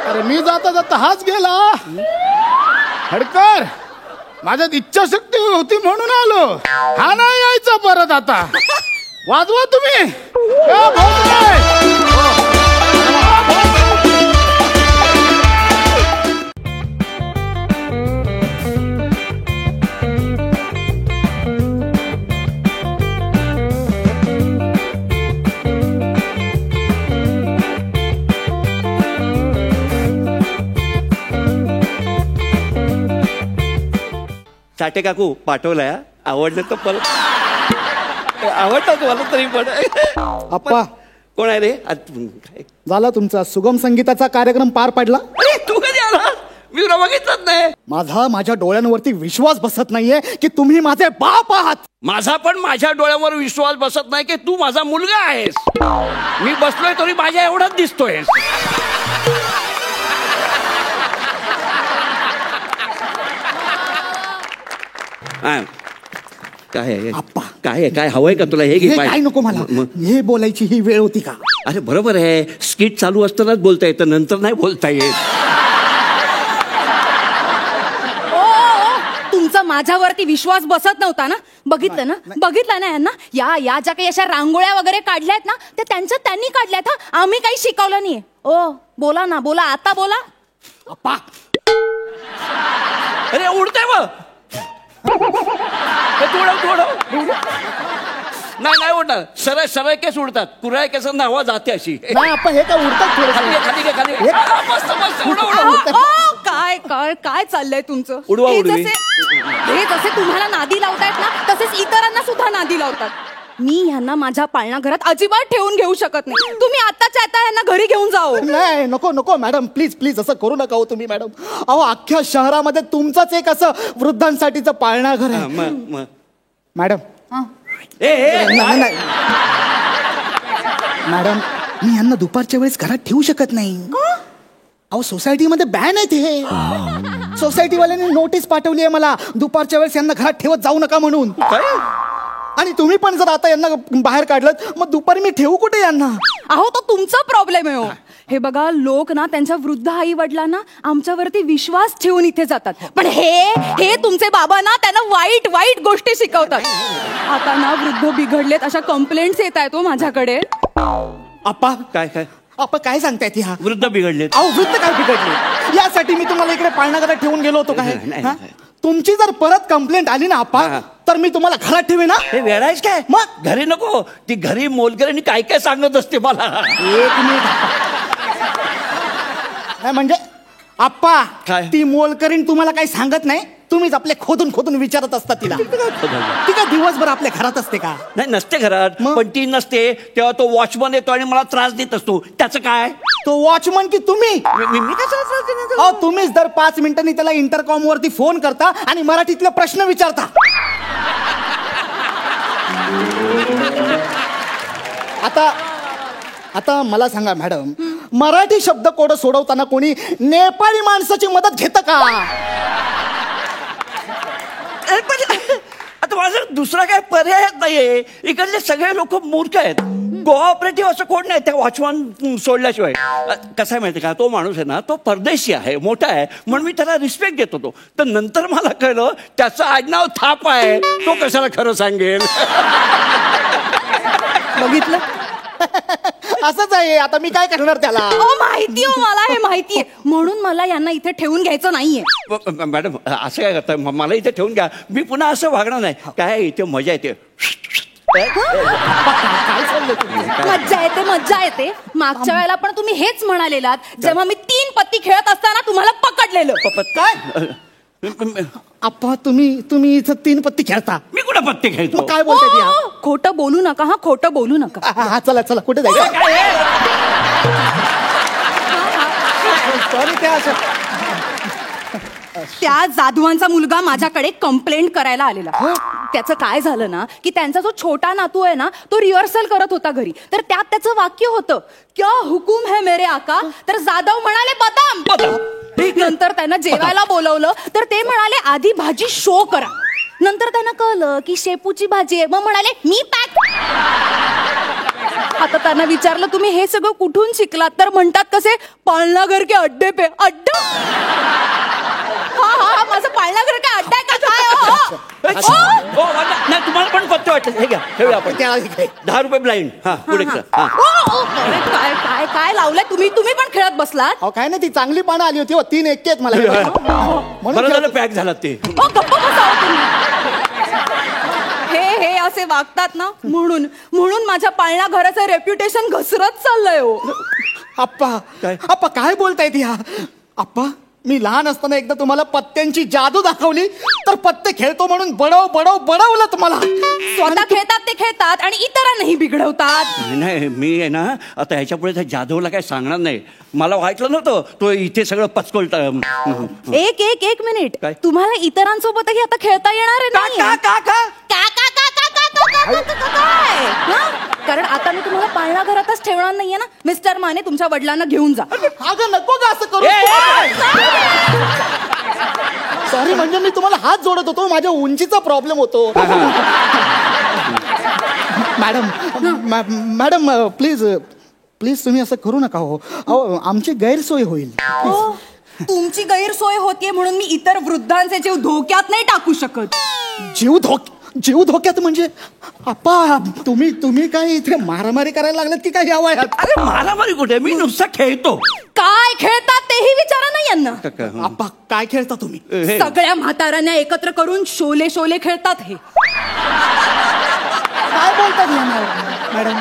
अरे मी जाता जाता हाच गेला हडकर माझ्यात इच्छाशक्ती होती म्हणून आलो हा नाही यायचा परत आता वाजवा तुम्ही ए भोजने साठे काकू पाठवलाय आवडलं तर परत आवडतं तुम्हाला तरी पण अप्पा कोण आहे रे झाला तुमचा सुगम संगीताचा कार्यक्रम पार पडला अरे तू कधी आला मी तुला बघितलंच नाही माझ्या डोळ्यांवरती विश्वास बसत नाहीये की तुम्ही माझे बाप आहात माझा पण माझ्या डोळ्यावर विश्वास बसत नाही की तू माझा मुलगा आहेस मी बसलोय तरी माझ्या एवढाच दिसतोय काय आहे आप्पा. काय आहे काय हवंय का तुला हे घे हे पाय. काय नको मला हे बोलायची ही वेळ होती का अरे बरोबर आहे स्किट चालू असतानाच बोलता येतं नंतर नाही बोलता येत तुमचा माझ्यावरती विश्वास बसत नव्हता ना बघितलं ना यांना या ज्या काही अशा रांगोळ्या वगैरे काढल्यात ना ते त्यांनी काढल्यात हा आम्ही काही शिकवलं नाहीये ओ बोला ना बोला आता बोला अप्पा अरे उडतंय मग थोडं नाही उडणार सरळ सरळ केस उडतात कुऱ्हाळ केसांना हवा जाते अशी नाही अप्पा हे काय उडतात खाली मस्त उडव काय काय काय चाललंय तुमचं उडवा उडवी. हे जसे तुम्हाला नादी लावतायत ना तसेच इतरांना सुद्धा नादी लावतात मी यांना माझ्या पाळणाघरात अजिबात ठेवून घेऊ शकत नाही तुम्ही आताच्या आता यांना घरी घेऊन जाओ नाही नको मॅडम प्लीज असं करू नका हो तुम्ही मॅडम अहो अख्ख्या शहरामध्ये तुमचंच एक असं वृद्धांसाठीचं पाळणाघर आहे मॅडम नाही मॅडम मी यांना दुपारच्या वेळेस घरात ठेवू शकत नाही अहो सोसायटीमध्ये बॅन आहे ते सोसायटीवाल्यांनी नोटीस पाठवली आहे मला दुपारच्या वेळेस यांना घरात ठेवत जाऊ नका म्हणून आणि तुम्ही पण जर आता यांना बाहेर काढलं मग दुपारी मी ठेवू कुठे यांना अहो तो तुमचा प्रॉब्लेम आहे हो हे बघा लोक ना त्यांच्या वृद्ध आई वडिलांना आमच्यावरती विश्वास ठेवून इथे जातात पण हे तुमचे बाबा ना त्यांना वाईट वाईट गोष्टी शिकवतात आता ना वृद्ध बिघडलेत अशा कंप्लेंट्स येत आहेत हो माझ्याकडे अप्पा काय आपण काय सांगतायत ह्या वृद्ध बिघडले अहो वृद्ध काय बिघडले यासाठी मी तुम्हाला इकडे पाळणाघरात ठेवून गेलो होतो काय नाही. हा? तुमची जर परत कंप्लेंट आली ना आप्पा तर मी तुम्हाला घरात ठेवे ना हे वेळायच काय मग घरी नको ती घरी मोलकरीने काय काय सांगत असते मला एक मिनिट नाही म्हणजे आप्पा काय? ती मोलकरीण तुम्हाला काही सांगत नाही तुम्हीच आपले खोदून विचारत असता तिला ती काय दिवसभर आपल्या घरात असते का नाही नसते घरात मग? पण ती नसते तेव्हा तो वॉचमन येतो आणि मला त्रास देत असतो त्याचं काय तो वॉचमन की तुम्ही मी कशाला त्रास देणार अहो तुम्हीच दर 5 मिनिटांनी त्याला इंटरकॉम वरती फोन करता आणि मराठीतले प्रश्न विचारता आता मला सांगा मॅडम मराठी शब्द कोड सोडवताना कोणी नेपाळी माणसाची मदत घेतं का आता माझा दुसरा काय पर्याय नाहीये इकडले सगळे लोक मूर्ख आहेत कोऑपरेटिव्ह असं कोण नाही त्या वॉचमन सोडल्याशिवाय कसं आहे माहिती का तो माणूस आहे ना तो परदेशी आहे मोठा आहे म्हणून मी त्याला रिस्पेक्ट देत होतो तर नंतर मला कळलं त्याचं आडनाव थाप आहे तो कशाला खरं सांगेल बघितलं असंच आहे आता मी काय करणार त्याला माहिती हो मला हे माहितीये म्हणून मला यांना इथे ठेवून घ्यायचं नाहीये मॅडम असं काय करता मला इथे ठेवून घ्या मी पुन्हा असं वागणार नाही काय इथे मजा येते मज्जा येते. मागच्या वेळेला पण तुम्ही हेच म्हणालेलात जेव्हा मी 3 पत्ती खेळत असताना तुम्हाला पकडलेलं. काय आप्पा तुम्ही इथं 3 पत्ती खेळता? मी कुठे पत्ते खेळतो? मग काय बोलताय ती? खोटं बोलू नका. खोटं बोलू नका. हा चला कुठे जायचं? सॉरी, त्या त्या जाधवांचा मुलगा माझ्याकडे कंप्लेंट करायला आलेला. त्याचं काय झालं ना की त्यांचा जो छोटा नातू आहे ना तो रिहर्सल करत होता घरी. तर त्यात त्याचं वाक्य होतं, क्या हुकुम है मेरे आका. तर जाधव म्हणाले बदाम. नंतर त्यांना जेवायला बोलवलं तर ते म्हणाले आधी भाजी शो करा. नंतर त्यांना कळलं की शेपूची भाजी आहे. मग म्हणाले मी पॅक. आता त्यांना विचारलं तुम्ही हे सगळं कुठून शिकलात. तर म्हणतात कसे पाळणा घर के अड्डे पे. अड्डा? हा माझं पाळणा घर काय अड्डा आहे का काय? नाही तुम्हाला पण पत्ते वाटत. हे घ्या ठेवूया आपण. 10 रुपये ब्लाइंड. हा पुढे चला. काय लावलंय तुम्ही पण खेळत बसलात. काय नाही, ती चांगली पानं आली होती. 3 एकटे आहेत मला. बरं झालं पॅक झालात ते. गप्प बसावं तुम्ही. हे असे वागतात ना म्हणून माझ्या पाळणा घराचं रेप्युटेशन घसरत चाललंय. आप्पा काय बोलताय ती? आप्पा मी लहान असताना एकदा तुम्हाला पत्त्यांची जादू दाखवली तर पत्ते खेळतो म्हणून बडवलं तुम्हाला. स्वतः खेळतात ते खेळतात आणि इतरांनाही बिघडवतात. नाही मी आहे ना आता ह्याच्या पुढे त्या जाधवला काय सांगणार नाही. मला व्हायचं नव्हतं तो इथे सगळं पचकोलत. एक मिनिट. काय? तुम्हाला इतरांसोबतही आता खेळता येणार आहे नाही? काय? कारण आता मी तुम्हाला पाळणा घरातच ठेवणार नाहीये ना. मिस्टर माने तुमच्या वडिलांना घेऊन जा. अगं नको ग असं करू. सॉरी, म्हणजे मी तुम्हाला हात जोडत होतो. माझ्या उंचीचा प्रॉब्लेम होतो. मॅडम प्लीज तुम्ही असं करू नका. हो आमची गैरसोय होईल. तुमची गैरसोय होतीये म्हणून मी इतर वृद्धांचे जीव धोक्यात नाही टाकू शकत. जीव धोक्यात म्हणजे? आप्पा तुम्ही काय इथे मारामारी करायला लागलेत की काय या वयात? अरे मारामारी कुठे? मी नुसतं खेळतो. काय खेळतात तेही विचारा ना यांना. आप्पा काय खेळता तुम्ही? सगळ्या म्हाताऱ्यांना एकत्र करून शोले खेळतात. हे काय बोलतात मॅडम?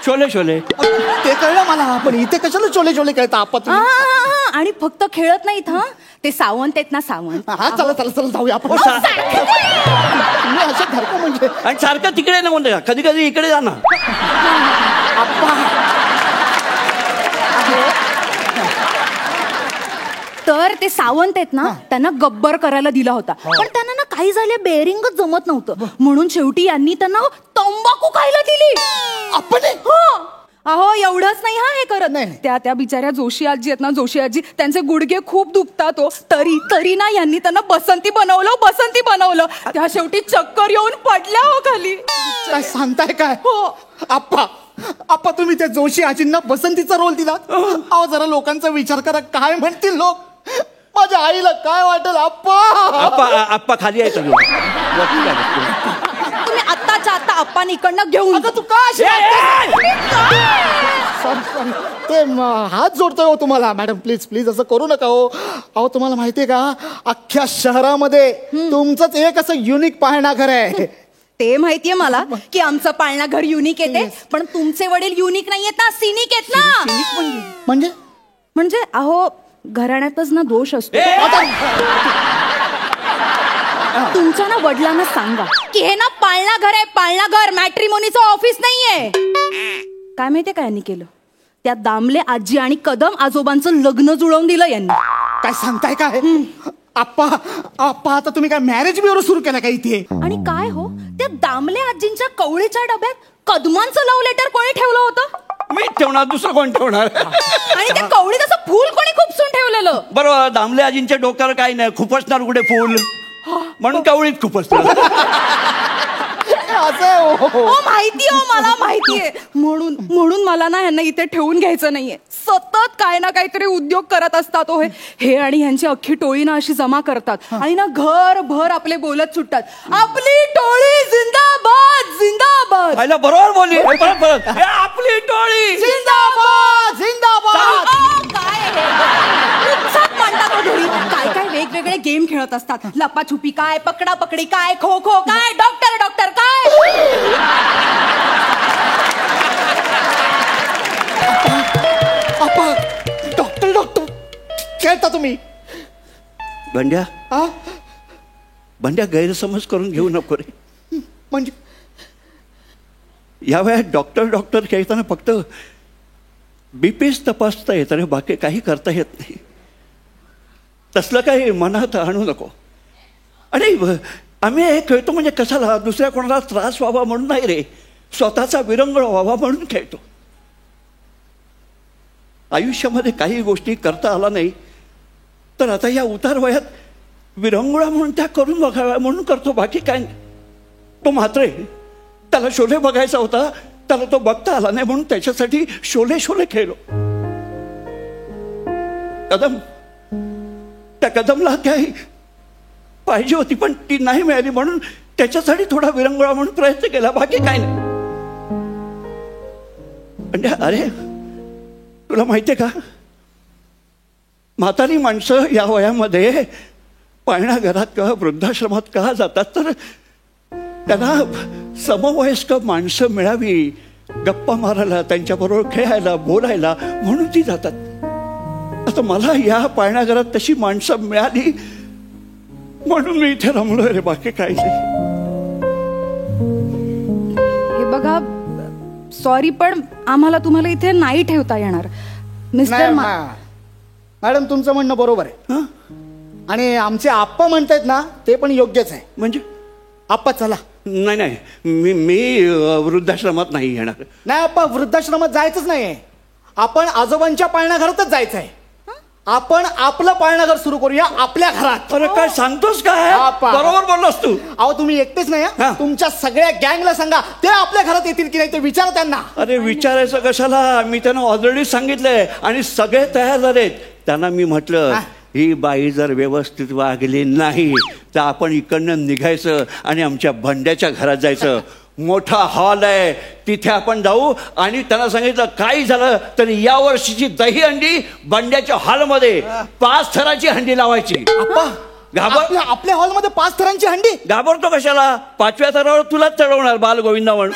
शोले ते कळलं मला. पण इथे कशाला शोले खेळता आप्पा तुम्ही? आणि फक्त खेळत नाहीत. ते सावंत आहेत ना सावंत. हा चला जाऊया आपण. तुम्ही असं धरतो म्हणजे? आणि सारखं तिकडे ना म्हणते कधी कधी इकडे जा ना. तर ते सावंत आहेत ना त्यांना गब्बर करायला दिला होता. पण त्यांना ना काही झाले बेअरिंगच जमत नव्हतं. म्हणून शेवटी यांनी त्यांना तंबाखू खायला दिली. आपण अहो एवढंच नाही हे करत नाही. त्या बिचाऱ्या जोशी आजी आहेत ना जोशी आजी त्यांचे गुडघे खूप दुखतात. तरी ना यांनी त्यांना बसंती बनवलं. त्या शेवटी चक्कर येऊन पडल्या खाली. काय सांगताय काय? हो. आप्पा तुम्ही त्या जोशी आजींना बसंतीचा रोल दिला. अहो जरा लोकांचा विचार करा. काय म्हणतील लोक? माझ्या आईला काय वाटेल? आप्पा खाली आहे सगळं. तुम्ही आत्ताच्या आत्ता आप्पानी इकडनं घेऊन तू का सॉरी ते हात जोडतोय हो तुम्हाला. मॅडम प्लीज असं करू नका. अहो तुम्हाला माहितीये का अख्ख्या शहरामध्ये तुमचंच एक असं युनिक पाळणा घर आहे. ते माहितीये मला की आमचं पाळणा घर युनिक येते. पण तुमचे वडील युनिक नाही येत ना सिनिक येत ना. म्हणजे अहो घराण्यातच ना दोष असतो. तुमच्या ना वडिलांना सांगा की हे ना पाळणा घर मॅट्रिमोनीचं ऑफिस नाहीये. काय माहितीये काय यांनी केलं? त्या दामले आजी आणि कदम आजोबांचं लग्न जुळवून दिलं यांनी. काय सांगताय काय? आप्पा आता तुम्ही काय मॅरेज ब्युरो सुरू केला का इथे? आणि काय हो त्या दामले आजींच्या कवळीच्या डब्यात कदमांचं लव्ह लेटर कोणी ठेवलं होतं? मी ठेवणार. दुसरं कोण ठेवणार? आणि त्या कवळीत असं फूल कोणी खुपसून ठेवलं? बरोबर. दामले आजींच्या डोक्यावर काही नाही. खुपसणार कुठे फुल म्हणून कवळीत खुपसणार. माहितीये मला माहितीये. म्हणून मला ना ह्यांना इथे ठेवून घ्यायचं नाहीये. सतत काय ना काहीतरी उद्योग करत असतात. हे आणि ह्यांची अख्खी टोळी ना अशी जमा करतात आणि ना घरभर आपले बोलत सुटतात. आपली टोळी जिंदाबाद. बरोबर बोलली. परत आपली टोळी जिंदाबाद. काय उत्साह मांडतात घरी. काय वेगवेगळे गेम खेळत असतात. लपाछुपी काय, पकडा पकडी काय, खो खो काय, डॉक्टर डॉक्टर काय. डॉक्टर डॉक्टर खेळता तुम्ही बंड्या बंड्या गैरसमज करून घेऊ नको रे. म्हणजे या वयात डॉक्टर डॉक्टर खेळताना फक्त बीपीच तपासता येतं रे, बाकी काही करता येत नाही. तसलं काही मनात आणू नको. आणि आम्ही हे खेळतो म्हणजे कशाला, दुसऱ्या कोणाला त्रास व्हावा म्हणून नाही रे, स्वतःचा विरंगुळा व्हावा म्हणून खेळतो. आयुष्यामध्ये काही गोष्टी करता आला नाही तर आता या उतार वयात विरंगुळा म्हणून त्या करून बघाव्या म्हणून करतो, बाकी काय नाही. तो मात्र त्याला शोले बघायचा होता, त्याला तो बघता आला नाही म्हणून त्याच्यासाठी शोले शोले खेळलो. कदम, त्या कदमला काही पाहिजे होती पण ती नाही मिळाली म्हणून त्याच्यासाठी थोडा विरंगुळा म्हणून प्रयत्न केला, बाकी काय नाही. म्हणजे अरे तुला माहितीये का, म्हातारी माणसं या वयामध्ये पाळणाघरात किंवा वृद्धाश्रमात का जातात तर त्यांना समवयस्क माणसं मिळावी, गप्पा मारायला, त्यांच्याबरोबर खेळायला, बोलायला म्हणून ती जातात. आता मला या पाळणाघरात तशी माणसं मिळाली म्हणून मी इथे रमलोय रे, बाकी काही नाही. हे बघा, सॉरी पण आम्हाला तुम्हाला इथे नाही ठेवता येणार. मिस्टर मॅडम तुमचं म्हणणं बरोबर आहे आणि आमचे आप्पा म्हणतायत ना ते पण योग्यच आहे. म्हणजे आप्पा चला. नाही नाही, मी वृद्धाश्रमात नाही येणार. नाही आप्पा, वृद्धाश्रमात जायचंच नाहीये. आपण आजोबांच्या पाळणाघरातच जायचंय. आपण आपलं पाळणाघर सुरू करूया आपल्या घरात. अरे काय सांगतोस काय, बरोबर बोललोस तू. अहो तुम्ही एकटेच नाही, तुमच्या सगळ्या गँगला सांगा, ते आपल्या घरात येतील की नाही ते विचारा त्यांना. अरे विचारायचं कशाला, मी त्यांना ऑलरेडी सांगितलंय आणि सगळे तयार झालेत. त्यांना मी म्हटलं ही बाई जर व्यवस्थित वागली नाही तर आपण इकडनं निघायचं आणि आमच्या बंड्याच्या घरात जायचं. मोठा हॉल आहे, तिथे आपण जाऊ. आणि त्यांना सांगितलं काही झालं तर या वर्षीची दही हंडी बंड्याच्या हॉलमध्ये 5 थराची हंडी लावायची. आपल्या हॉलमध्ये 5 थरांची हंडी? घाबरतो कशाला, 5व्या थरावर तुलाच चढवणार बाल गोविंदा म्हणून.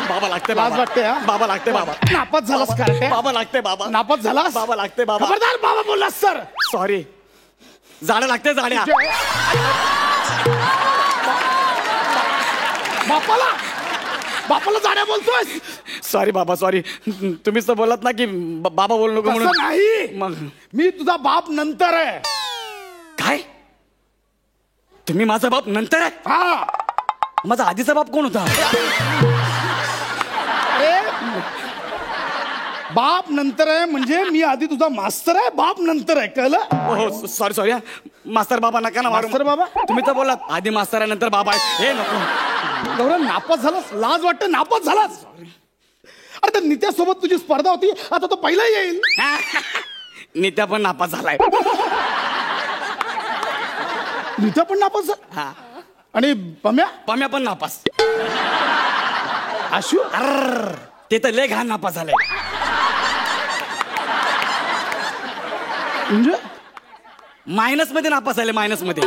बाबा लागते, लाज वाटते. बाबा लागते, बाबा नापास झालास काय? बाबा लागते, बाबा नापास झालास? बाबा लागते, बाबा. खबरदार बाबा बोललास सर. सॉरी, जाड्या लागते, जाड्या. बापाला जाड्या बोलतोय? सॉरी बाबा, सॉरी. तुम्हीच तर बोललात ना की बाबा बोलू नको म्हणून. नाही, मग मी तुझा बाप नंतर आहे. काय, तुम्ही माझा बाप नंतर आहे? हा. माझा आधीचा बाप कोण होता? बाप नंतर आहे म्हणजे मी आधी तुझा मास्तर आहे, बाप नंतर आहे, कळलं? हो सॉरी सॉरी. मास्तर बाबा नका ना मारू. मास्तर बाबा? तुम्ही तर बोललात आधी मास्तर आहे नंतर बाबा आहे. हे नको गौरव, नापास झालास, लाज वाटते, नापास झालास. अरे त्या नित्यासोबत तुझी स्पर्धा होती, आता तो पहिला येईल. नित्या पण नापास झालाय. नित्या पण नापास झाला? हा. आणि पम्या? पम्या पण नापास. आशू? ते तर लय घाण नापास झालंय. म्हणजे मायनस मध्ये नापास झाले, मायनस मध्ये.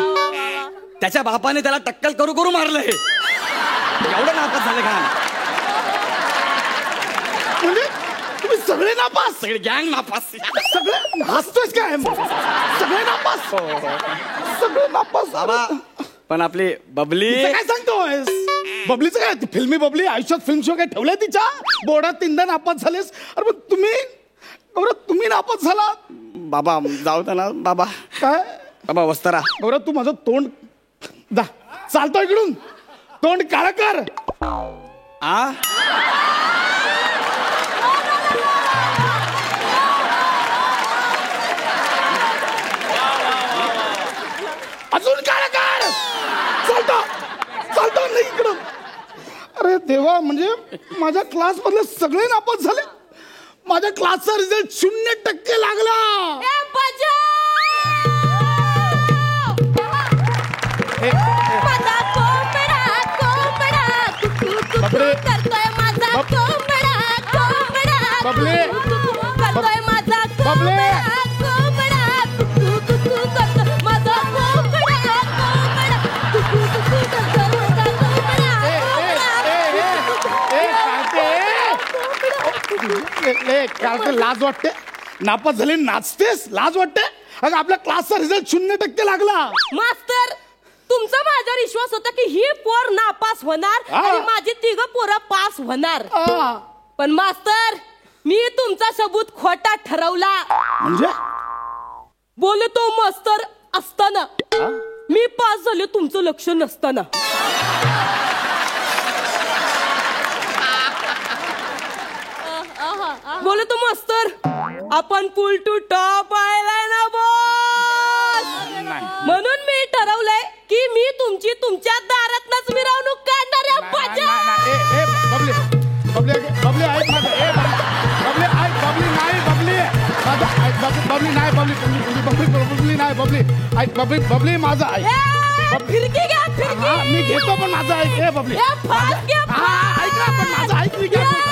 त्याच्या बापाने त्याला टक्कल करू करू मारलंय. एवढं नापास झाले घाण. म्हणजे तुम्ही सगळे नापास? सगळे गँग नापास. सगळे हसतोयस काय? सगळे नापास? सगळे नापास. बाबा पण आपली बबली काय सांगतोयस? बबलीचं काय, फिल्मी बबली आयुष्यात फिल्म शो काय ठेवलंय तिच्या बोर्डात? 3दा नापास झालेस. अरे पण तुम्ही नापास झाला. बाबा जाऊ दे ना बाबा. काय बाबा वस्तारा. गौरव, तू माझं तोंड चालतो इकडून, तोंड काळं कर. आ अजून काळं कर. चालतो चालतो नाही इकडं. अरे देवा, म्हणजे माझ्या क्लास मधले सगळे नापास झाले. माझ्या क्लासचा रिझल्ट 0% लागला. बबले लाज वाटते? नापास झाले नाचतेस, लाज वाटते? अगं आपल्या क्लासचा रिझल्ट 0% लागला. मास्तर, तुमचा माझ्यावर विश्वास होता की ही पोर नापास होणार आणि माझी तिघं पोरं पास होणार. पण मास्तर, मी तुमचा सबूत खोटा ठरवला. म्हणजे बोलतो मास्तर असताना मी पास झाले, तुमचं लक्ष नसताना. बोलतो मास्तर, आपण पुल टू टॉप आयलाय ना बॉस. म्हणून मी ठरवलंय की मी तुमची तुमच्या दारातनच मिरवणूक काढणार आहे. बबली ऐक माझं. बबली ऐक, बबली नाही, बबली माझं ऐक. बबली नाही, बबली नाही, बबली ऐक. बबली माझं ऐक. फिरकी घ्या, फिरकी. मी घेतो पण माझं ऐक. हे बबली ऐक ना, पण माझं ऐक. मी घेतो.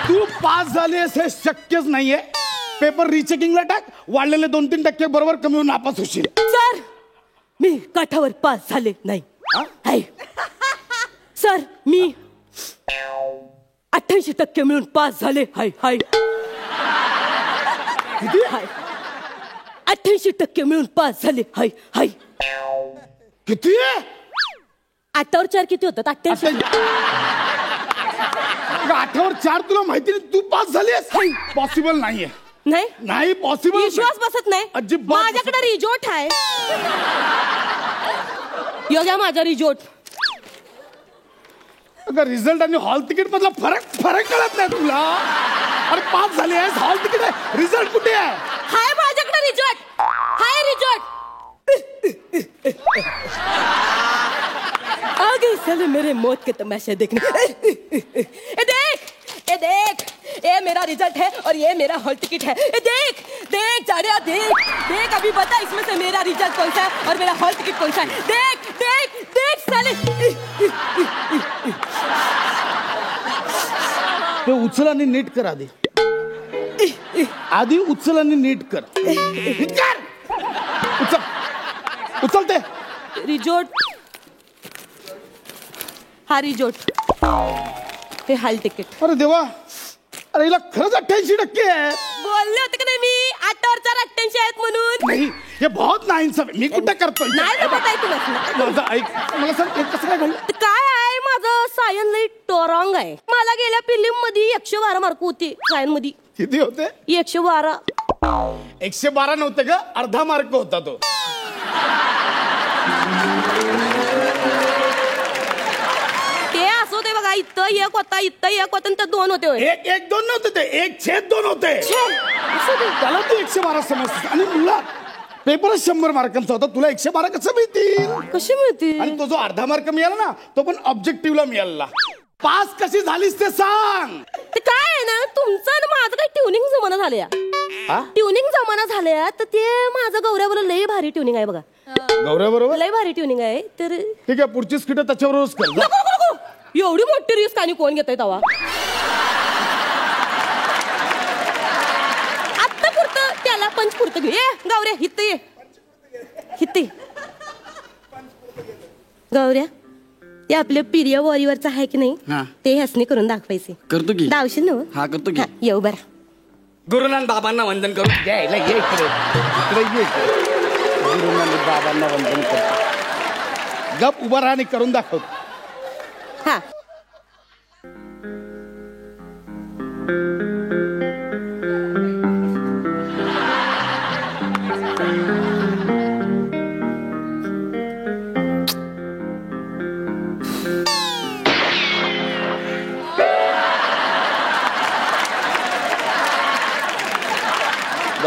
तू पास झालीस हे शक्यच नाहीये. पेपर रिचेकिंगला टाक. वाढलेले 2-3% बरोबर कमी होऊन नापास होशील. सर, मी काठावर पास झाले नाही. सर, मी 88% मिळून पास झाले. हाय हाय. 88% मिळून पास झाले. हाय हाय. किती? 8वर 4 किती होतात? 88. 8वर 4 तुला माहिती नाही, तू पास झालीस? पॉसिबल नाहीये. नाही पॉसिबल. विश्वास बसत नाही. अजिबात. माझ्याकडे रिजोर्ट आहे. योग्य माझा रिजोर्ट. अगं रिझल्ट आणि हॉल तिकीट मधला फरक कळत नाही तुला? अरे पास झाली आहेस, हॉल तिकीट आहे, रिझल्ट कुठे आहे? हाय माझ्याकडे रिजोर्ट. हाय रिजोर्ट. आगे चले मेरे मौत के तमाशे देखने. ए देख, ये मेरा रिजल्ट है और ये मेरा हॉल टिकट है. देख जाड़िया, देख अभी बता इसमें से मेरा रिजल्ट कौन सा है और मेरा हॉल टिकट कौन सा है. देख साले. ते उचल आणि नीट कर आधी. उचल आणि नीट कर. उचलते रिजोर्ट. हा रिजोर्ट, हे हॉल तिकीट. अरे देवा, अरे हिला खरंच 88% आहे. बोलले होते का नाही मी 8वर 4 88 आहेत म्हणून. नाही, हे बहुत नाइंसाफ आहे. मी कुठे करतोय? नाही बताय तुला. माझं ऐक, मला सांग हे कसं काय घडलं? काय आहे, माझं सायन लई टोरॉंग आहे. मला गेल्या फिल्म मध्ये 112 मार्क होते. सायन मध्ये किती होते? 112. 112 नव्हते ग, अर्धा मार्क होता तो. ते असं होते बघा, इथं 1 होता, इथं 1 होता, तर 2 होते. 1-1-2 नव्हते ते, 1/2 होते. त्याला तू 112 समजते. आणि मुळात पेपरच 100 मार्कांचा होता. तुला 112 कसं मिळतील? कशी मिळतील? आणि तो जो अर्धा मार्क मिळाला ना, तो पण ऑब्जेक्टिव्हला मिळाला. पास कशी झालीस ते सांग. ते काय आहे ना, तुमचं आणि माझं काही ट्युनिंग जमाना झाल्या. ट्युनिंग जमाना झाल्या तर ते माझं गौऱ्याबरोबर लई भारी ट्युनिंग आहे बघा. गौऱ्या बरोबर लई भारी ट्युनिंग आहे. तर ठीक आहे, पुढची स्किट त्याच्यावरच कर. नको. एवढी मोठी रिस्क आणि कोण घेतय तवा? आत्ता पुरतं त्याला पंच पुरतं घे. गौऱ्या हित ये. गौऱ्या, ते आपल्या पिरिया वॉरीवरच आहे की नाही, ते ह्यासने करून दाखवायचे. करतो की. दावशील ना? हा करतो की. येऊ बरं. गुरुनान बाबांना वंदन करू. यायला ये इकडे. गुरुनान बाबांना वंदन करतो. गप उभा राहा आणि करून दाखव. हा.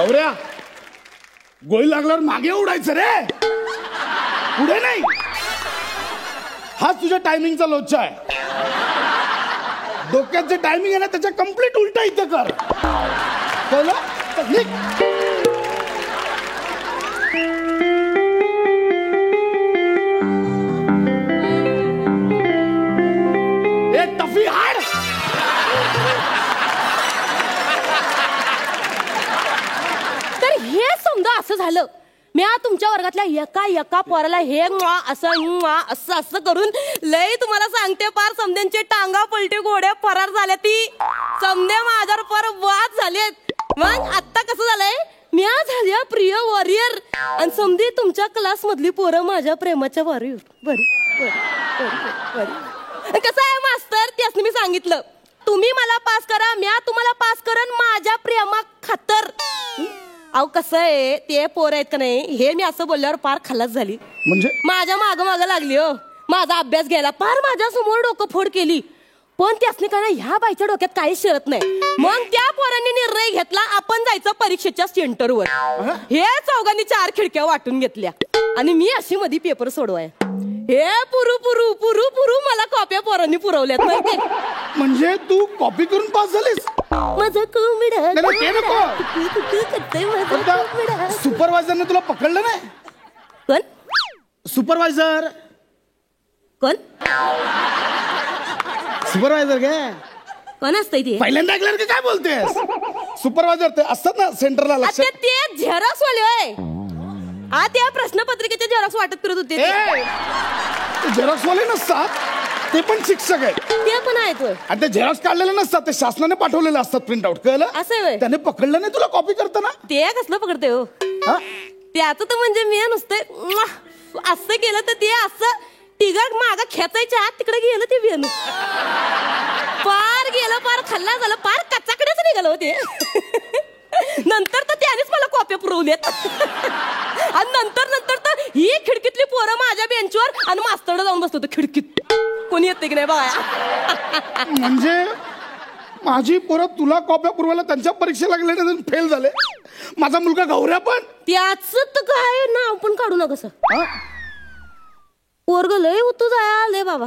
गौऱ्या गोळी लागल्यावर मागे उडायचं रे, पुढे नाही. हा तुझ्या टायमिंगचा लोचा आहे. डोक्यात जे टायमिंग आहे ना त्याच्या कम्प्लीट उलटा इथं कर. कळलं? तर निघ. ए टफी हाड. तर हे समजा असं झालं, मी तुमच्या वर्गातल्या एका पोराला हे असं करून लय तुम्हाला सांगते, पार समद्यांचे टांगा पलटी घोड्या फरार झाल्या. ती समदे माझ्यावर पार वाद झालेत. मग आता कसं झालंय, मी झाल्या प्रिय वॉरियर आणि समधी तुमच्या क्लास मधली पोरं माझ्या प्रेमाच्या वॉरियर. कसं आहे मास्तर, त्यासनी मी सांगितलं, तुम्ही मला पास करा, मी तुम्हाला पास करन माझ्या प्रेमा खातर. अहो कसं आहे, ते पोर आहेत का नाही, हे मी असं बोलल्यावर पार खलास झाली. म्हणजे माझ्या माग लागली हो, माझा अभ्यास घ्यायला पार माझ्या समोर डोकं फोड केली. पण त्यासनी काय ना, ह्या बाईच्या डोक्यात काही शिरत नाही. मग त्या पोरांनी निर्णय घेतला, आपण जायचं परीक्षेच्या सेंटरवर. हे चौघांनी 4 खिडक्या वाटून घेतल्या आणि मी अशी मध्ये पेपर सोडवाय. हे पुरू पुरू पुरू पुरू मला कॉप्या पोरांनी पुरवल्यात माहिती. म्हणजे तू कॉपी करून पास झालीस? माझं कुंबडा सुपरवायझरने तुला पकडलं नाही? कोण सुपरवायझर? कोण सुपरवायझर काय कोण असतंय ते? पहिल्यांदा ऐकलं की काय बोलतेस? सुपरवायझर ते असतात ना सेंटरला. लक्ष ते झेरॉक्स वाले होय. हा, त्या प्रश्नपत्रिकेचे झेरॉक्स वाटत फिरत होते. झेरॉक्स वाले नसतात, ते पण शिक्षक आहेत. ते पण आहेत होय. आणि ते झेरॉक्स काढलेले नसतात, ते शासनाने पाठवलेले असतात प्रिंट आउट. कळलं? असं होय. त्याने पकडलं नाही तुला कॉपी करताना? ते कसलं पकडते हो? त्याचं तर म्हणजे मी नुसतं असं केलं तर ते असं तिघात मागं खेचायच्या आत तिकडे गेलं ते वेणू. पार गेलं, पार खाल्ला झालं, पार कच्चाकडेच निघालं होते. नंतर तर त्यानेच मला कॉप्या पुरवल्यात. आणि नंतर तर ही खिडकीतली पोरं माझ्या बेंचवर आणि मास्तरला जाऊन बसतो खिडकीत. कोणी येते की नाही बघा. म्हणजे माझी पोरं तुला कॉप्या पुरवायला त्यांच्या परीक्षेला गेले, फेल झाले. माझा मुलगा गौऱ्या पण. त्याच तर काय नाव पण काढू नका सर. पोरग लय उतू झाले बाबा,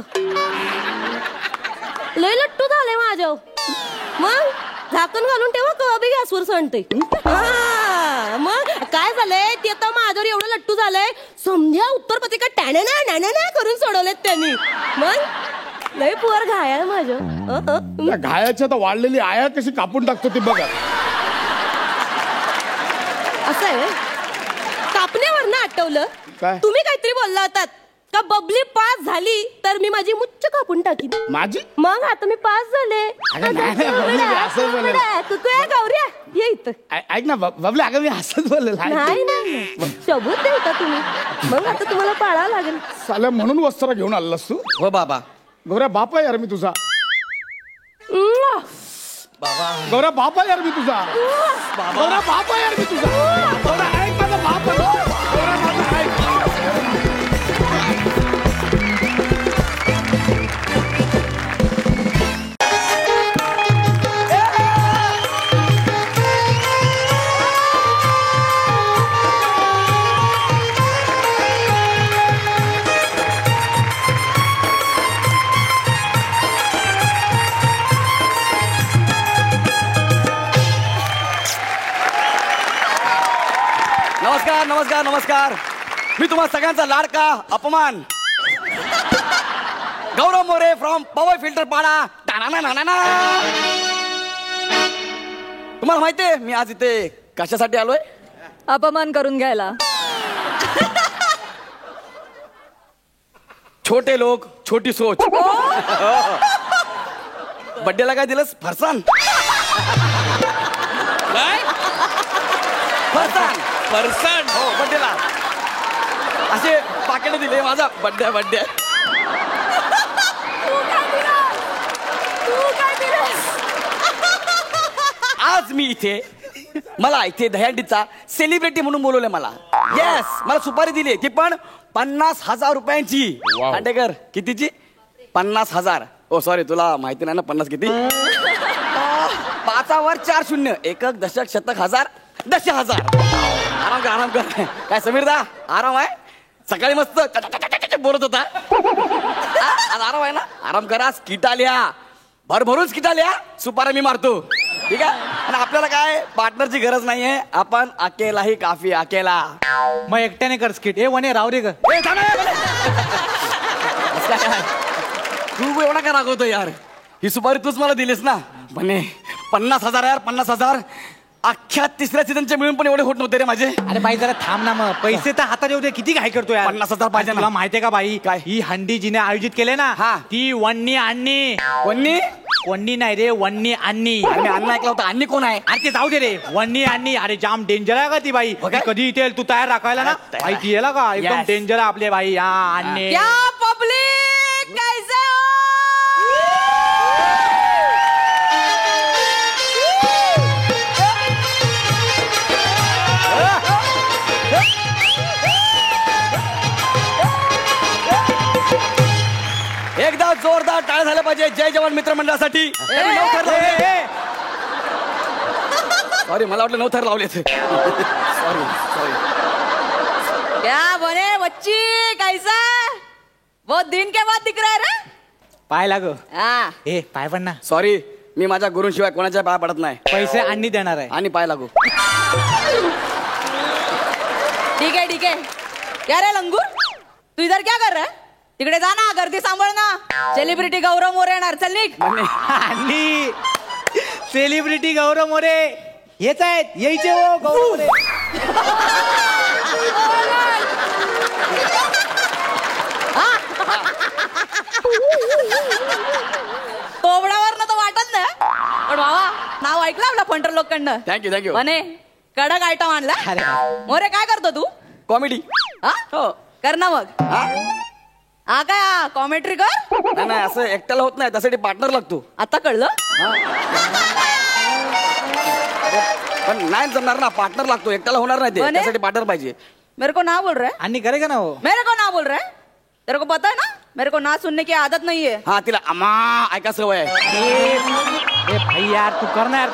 लय लट्टू झाले माझ्या. मग झाकण घालून ठेवा, कवा बी गॅसवर सांडते. मग काय झालंय, ते तर माझ्यावर एवढं लट्टू झालंय, समजा उत्तर पत्रिका टॅना करून सोडवलेत त्यांनी. मग लय पोर घाया माझ्या. घायाच्या तर वाढलेली आया कशी कापून टाकतो ती बघा. असं आहे कापण्यावर ना आठवलं, तुम्ही काहीतरी बोलला होतात का बबली पास झाली तर मी माझी मुच्च कापून टाकीन. माझी? मग आता मी पास झाले. गौऱ्या ये इथं. ऐक ना बबली, अगं मी असंच बोललेलं. नाही सबूत देता तुम्ही. मग आता तुम्हाला पाळावं लागेल. साल्या म्हणून वस्त्र घेऊन आलास तू? हो बाबा. गौऱ्या बाप आहे यार मी तुझा. गौऱ्या बाप आहे यार मी तुझा. गौऱ्या बाप आहे यार मी तुझा. गौऱ्या ऐक माझा बाप आहे. गौऱ्या माझा ऐक. नमस्कार नमस्कार नमस्कार. मी तुम्हा सगळ्यांचा लाडका अपमान गौरव मोरे फ्रॉम पॉवर फिल्टर पाडा. तुम्हाला माहितीये मी आज इथे कशासाठी आलोय? अपमान करून घ्यायला. छोटे लोक छोटी सोच. बड्डेला काय दिलंस? फरसान. काय? फरसान. फरसाण? हो, बड्डेला असे पाकिट दिले. माझा बड्डे बड्डे. आज मी इथे, मला इथे दहीहंडीचा सेलिब्रिटी म्हणून बोलवलंय मला. येस, मला सुपारी दिली, ती पण 50,000 रुपयांची. खांडेकर कितीची? 50,000. ओ सॉरी, तुला माहिती नाही ना 50 किती? 5 वर 4 शून्य, एकक दशक शतक हजार 10,000. आराम कर आराम कर. काय समीरदा आराम आहे? सकाळी मस्त बोलत होता. आज आराम आहे ना? आराम करा. स्किट आल्या भरभरून स्किट आल्या. सुपारा मी मारतो. ठीक आहे. आणि आपल्याला काय पार्टनरची गरज नाहीये. आपण अकेला ही काफी. अकेला. मग एकट्याने कर स्किट. ए वने राव रे ग. ए, थांब ए, असं काय? तू एवढा का रागवतो यार? ही सुपारी तूच मला दिलीस ना. म्हणे 50,000 यार 50,000. अख्ख्या तिसऱ्या सीझनचे मिळून पण एवढे होत नव्हते रे माझे. अरे बाई जरा थांब ना मग. पैसे तर हातात येऊ दे. किती घाई करतो यार? 50,000 पाहिजे ना. तुला माहितीये का बाई काय? ही हंडी जिने आयोजित केले ना हा. ती वन्नी अन्नी. कोणी? वन्नी नाही रे वन्नी अन्नी. अरे मी अन्न ऐकलं होतं. अन्नी कोण आहे? अरे ते जाऊ दे रे. वन्नी अन्नी. अरे जाम डेंजर आहे का ती बाई? हो काय? ती कधी येते तू तयार राखायला ना तयार. माहिती आहे का? एकदम Yes. डेंजर आहे आपले बाई. हा अन्नी. क्या पब्लिक कैसे हो? एकदा जोरदार टाळ्या झाल्या पाहिजे जय जवान मित्रमंडळासाठी. सॉरी मला वाटलं 9 थर लावले. Sorry sorry. क्या बने बच्ची कैसा? बहुत दिन के बाद दिख रहा है रे. पाय लागो. हाँ. ए पाय पण ना. सॉरी मी माझ्या गुरूंशिवाय कोणाच्या पाया पडत नाही. पैसे अन्नी देणार आहे. आणि पाय लागू. ठीक है. क्या रे लंगूर तू इधर क्या कर रहा है? तिकडे जा ना गर्दी सांभाळ ना. सेलिब्रिटी गौरव मोरे येणार. चल निघ. अन्नी सेलिब्रिटी गौरव मोरे हेच आहेत. यायचे हो गौरव मोरे. कोबडावर तर वाटत नाही पण बाबा नाव ऐकलं आपल्या फंटर लोकांना. Thank you thank you. म्हणे कडक आयटम आणला. अरे मोरे काय करतो तू? कॉमेडी. हा हो. कर ना मग. हा काय कॉमेंट्री कर. नाही नाही असं एकट्याला होत नाही. त्यासाठी पार्टनर लागतो. आता कळलं. पण नाही जमणार ना. पार्टनर लागतो. एकट्याला होणार नाही ते. म्हणे? त्यासाठी पार्टनर पाहिजे. मेरे को ना बोल रहा है. अन्नी करेगा ना हो. मेरे को ना बोल रहा है. तेरे को पता है ना मेरे को ना सुनने की आदत नहीं है. हा तिला अमा ऐका सवय आहे. ए भाई यार तू कर ना यार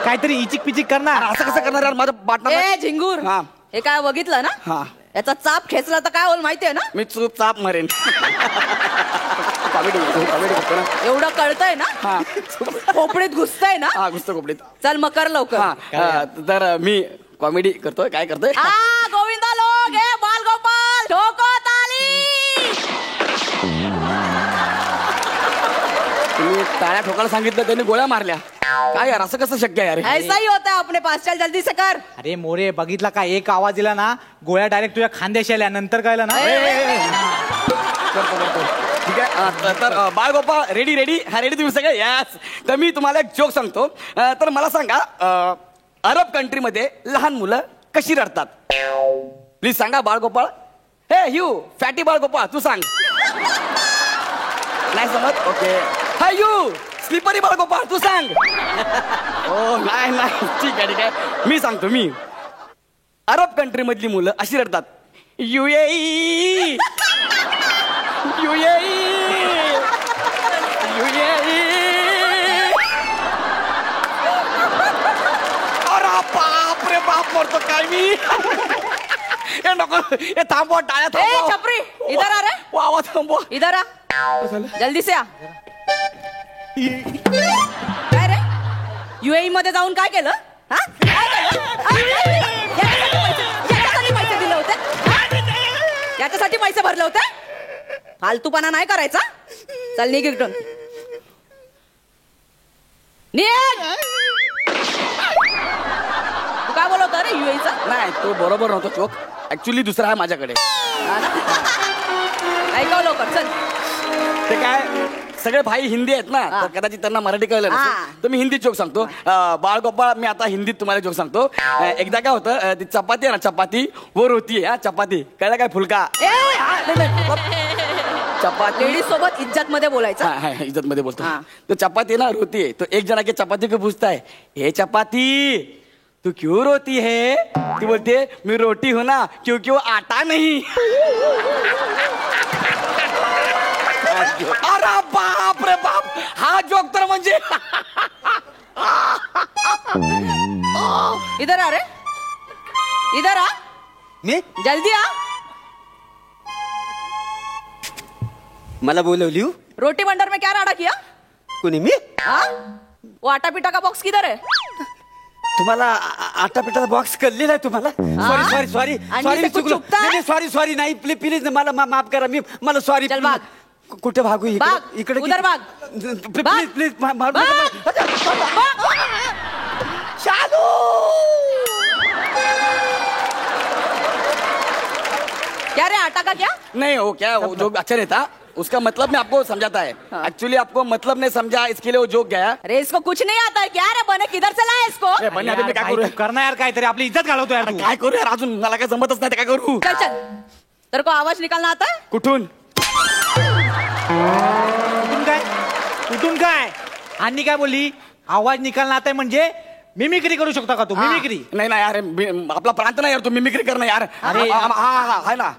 काहीतरी इचिक पिचिक कर ना. असं कसं करणार यार माझं पार्टनर. ए झिंगूर हा. हे काय बघितलं ना हा. याचा चाप खेचला तर काय होईल माहितीये ना? मी चूपचाप मरेन. कॉमेडी करतो ना. एवढं कळतंय ना? हा. खोपडीत घुसतंय ना? हा घुसतो कोपडीत. चल मग कर लवकर. हा तर मी कॉमेडी करतोय. काय करतोय? हा गोविंदा लोग हे बाल गोपाल ठोको ताली. तुम्ही टाळ्या ठोकायला सांगितलं त्यांनी गोळ्या मारल्या. काय यार असं कसं शक्य आहे यार? ऐसा ही होता है अपने पास. चल जल्दी से कर. अरे मोरे बघितला का एक आवाज दिला ना गोळ्या डायरेक्ट तुझ्या खांद्याशी आल्या. नंतर कळलं ना. करतो. ठीक आहे. तर बाळगोपाळ रेडी. हा रेडी तुम्ही सगळे. यस. तर मी तुम्हाला एक जोक सांगतो. तर मला सांगा अरब कंट्रीमध्ये लहान मुलं कशी रडतात? प्लीज सांगा बाळगोपाळ. हे यू फॅटी बाळगोपाळ तू सांग. नाही समज? ओके. हा यू स्लिपरी बाळगोपाळ तू सांग. ओ नाही ठीक आहे. मी सांगतो. मी अरब कंट्री मधली मुलं अशी रडतात. UAE अरे बाप रे बाप मरतो काय मी. हे नको हे थांबवा टाळ्या ए थांबवा. छपरी इधर आ रे. वावा थांबवा. इधर आ. जल्दी से आ. काय रे UAE मध्ये जाऊन काय केलं? हा? काय केलं? याच्यासाठी पैसे दिले होते? याच्यासाठी पैसे भरले होते? फालतूपणा नाही करायचा. चल निघ इकडून. निघ. तू काय बोलवतो रे UAE चा? नाही तो बरोबर नव्हतो चोक. ऍक्च्युली दुसरा आहे माझ्याकडे. ऐकाव लवकर चल. ते काय सगळे भाई हिंदी आहेत ना तर कदाचित त्यांना मराठी कळलं नसेल. तर मी हिंदी जोक सांगतो. बाळगोपाळ मी आता हिंदीत तुम्हाला जोक सांगतो. एकदा काय होतं ती चपाती आहे ना चपाती वर होती. हा चपाती कळलं काय? फुलका. चपाती लेडीज सोबत इज्जत मध्ये बोलायचं. इज्जत मध्ये बोलतो. तो चपाती ना रोती है. तो एक जना के चपाती को पूछता है हे चपाती तू क्यों रोती है? ती बोलते मैं रोटी हूं ना क्योंकि वो आटा नहीं. अरे बाप रे बाप हा जोक तर म्हणजे इधर आ रे. इधर आ, मी जल्दी आ. मला बोलवली हो? रोटी बंडर में क्या राडा किया? कोणी मी? हाँ? वो आटा पीटा का बॉक्स किधर है? तुम्हाला आटा पिठाचा बॉक्स कळलेला आहे तुम्हाला? सॉरी सॉरी आणि सॉरी ते कुठं चुकता है? सॉरी सॉरी नाही प्लीज प्लीज मला माफ करा. मला सॉरी. चल भाग. कुठे भागू? भाग. इकडे उधर भाग. प्लीज प्लीज शालू. क्या रे आटा का क्या? नहीं हो क्या वो जोक अच्छा नहीं था. उसका मतलब मैं आपको समझाता है. एक्चुअली आपको मतलब नहीं समझा, इसके लिए वो जोक गया. अरे इसको कुछ नहीं आता है. क्या रे बने, किधर से लाया इसको? अरे बन्या, अभी मैं काय करू? करना यार काहीतरी आपली इज्जत घालवतो यार तू. काय करू यार, अजून मला काय जमतच नाही, काय करू? चल चल, तेरे को आवाज निकालना आता है? कुठून? कुठून काय आणि काय बोलली? आवाज निकालना आता म्हणजे मिमिक्री करू शकता का तू? मिमिक्री नाही ना यार, आपला प्रांत नाही यार, तू मिमिक्री कर ना यार. अरे हा आहे ना,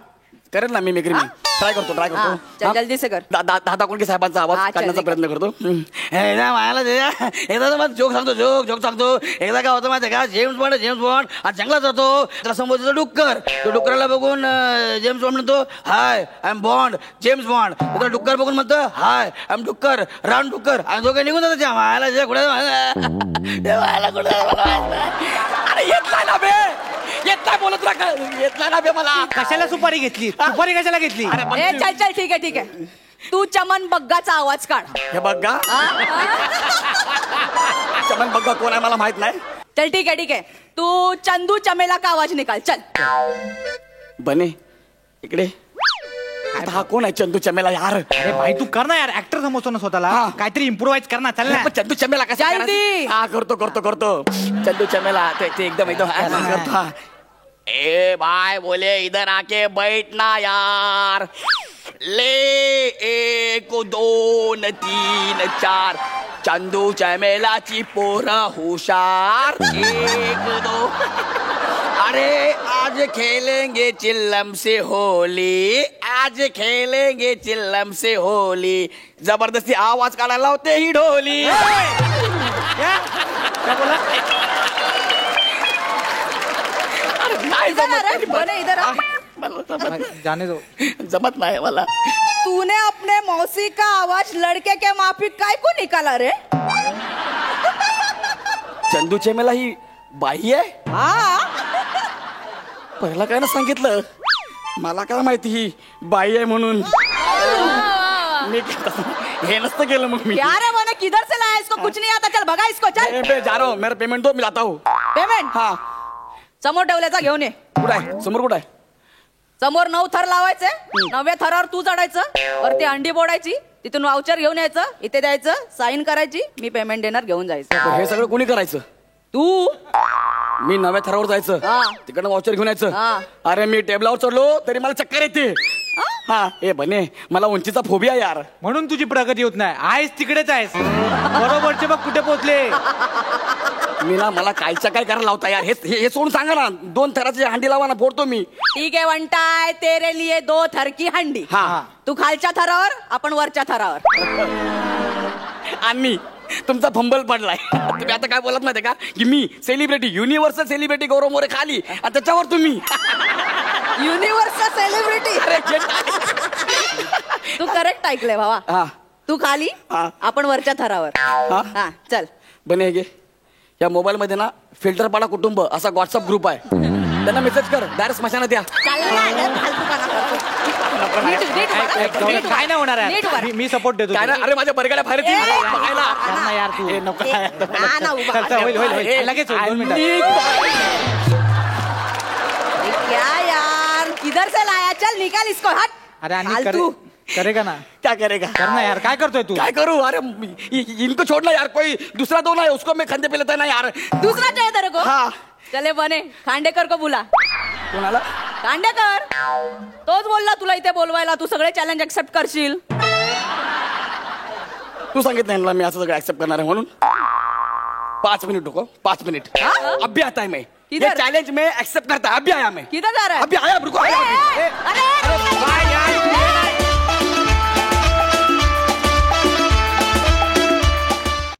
करेल ना मिमिक्री मी. ट्राय करतो. चल जल्दी से कर. दादा कोणके साहेबांचा आवाज चल, काढण्याचा निघ. प्रयत्न करतो. एकदा मला जोक सांगतो. एकदा काय होतं माहिती का, जेम्स बॉन्ड आज जंगलात जातो. त्याला समोर येतो डुक्कर. तो डुक्कराला बघून जेम्स बॉन्ड म्हणतो hi I am Bond, James Bond. तो डुक्कर बघून म्हणतो हाय आय एम डुक्कर, रान डुक्कर. आणि दोघे निघून जातो. अरे येत नाही ना बे, येत नाही बोलत राहा, येत नाही ना बे मला. कशाला सुपारी घेतली? सुपारी कशाला घेतली? ए चल चल, ठीक है ठीक है. तू चमन बग्गाचा आवाज काढ. हे बघा, चमन बघा कोण आहे मला माहित नाही. चल ठीक है. तू चंदू चमेला का आवाज निकाल. चल बने इकडे. आता हा कोण आहे चंदू चमेला यार? अरे भाई तू कर ना यार, ऍक्टर समजतो ना स्वतःला. काहीतरी इम्प्रोवाइज कर ना. चल ना. पण चंदू चमेला कसा जल्दी. करायचा? हा करतो चंदू चमेला ते एकदम करतो. हा. ए भाई बोले इधर आके बैठना यार. ले 1 2 3 4 चंदू चमेलाची पोरं हुशार. 1 2 अरे आज खेलेंगे चिल्लम से होली, आज खेलेंगे चिल्लम से होली. जबरदस्ती आवाज काढायला होते ही ढोली. नाही इधर आ रे, बने इधर आ. जाने दो. जमत नाही मला. तूने अपने मौसी का आवाज लड़के के माफिक काय को निकाला रे? चंदू चमेला ही बाई आहे. हाँ पहिला काय ना सांगितलं, मला काय माहिती ही बाई आहे म्हणून. मी हे नसतं केलं मग मी. क्या रे बने, किधर से लाया इसको? कुछ नहीं आता. चल भगा इसको. चल जा रहा हूँ, मेरा पेमेंट दो, मी जाता हूँ. पेमेंट हा समोर ठेवल्याचा घेऊन ये. कुठं आहे? समोर कुठं आहे? समोर 9 थर लावायचे. 9व्या थरावर तू चढायचं, वरती अंडी बोडायची, तिथून वाउचर घेऊन यायचं, इथे द्यायचं, साईन करायची, मी पेमेंट देणार, घेऊन जायचं. हे सगळं कोणी करायचं? तू. मी 9व्या थरावर जायचं, हा. तिकडनं वाउचर घेऊन यायचं. हा. अरे मी टेबलावर चढलो तरी मला चक्कर येते. हा ए बने, मला उंचीचा फोबिया यार. म्हणून तुझी प्रगती होत नाही. आहेस तिकडेच आहेस. बरोबरचे बघ कुठे पोहोचले. मी ना, मला कायच्या काय करायला लावता यार. हे सोडून सांगा ना, 2 थराची हंडी लावा ना, फोडतो मी. ठीक आहे वंटाय, तेरे लिए 2 थर की हंडी. हा. तू खालच्या थरावर, आपण वरच्या थरावर. आणि तुमचा फंबल पडलाय. तुम्ही आता काय बोलत माहिती का, की मी सेलिब्रिटी, युनिव्हर्सल सेलिब्रिटी गौरव मोरे खाली, आणि त्याच्यावर तुम्ही युनिव्हर्सल सेलिब्रिटी. अरे तू करेक्ट ऐकलंय भावा. हा. तू खाली, हा. आपण वरच्या थरावर. हा. हा चल. बने गे, या मोबाईल मध्ये ना फिल्टर पाडा कुटुंब असा व्हॉट्सअप ग्रुप आहे. त्यांना मेसेज कर, डायरेक्ट स्मशानात या. चाल ना, फालतूपणा करतो. नीट काय नाही होणार नीट आहे. उभा. मी सपोर्ट देतो. काय ना, अरे माझ्या बरगाड्या बाहेर येतील. ए, बघायला. कर ना यार तू. नको. हा ना, उभा. चल, होईल, होईल, होईल. लगेच होईल, 2 मिनिटात. क्या यार, किधर से लाया? चल निकाल इसको. हट. अरे आणि फालतू. करेगा ना. क्या करेगा? कर ना यार, काय करतोय तू? काय करू? अरे इनको छोड़ना यार, कोई दूसरा दो ना है, उसको मैं खंदे पे लेता है ना यार. दूसरा चाहिए तेरे को? हाँ. चले बने, खांडेकर को बुला. कोणाला? खांडेकर तोच बोलला तुला इथे बोलवायला. तू सगळे चॅलेंज एक्सेप्ट करशील. तू सांगितलं ना मी असं सगळं ऍक्सेप्ट करणार आहे म्हणून. 5 मिनट रुको, 5 मिनट. अभी आता है मैं. ये किधर? चैलेंज में एक्सेप्ट करता है. अभी आया मैं. किधर जा रहा है? अभी आया, रुको. अरे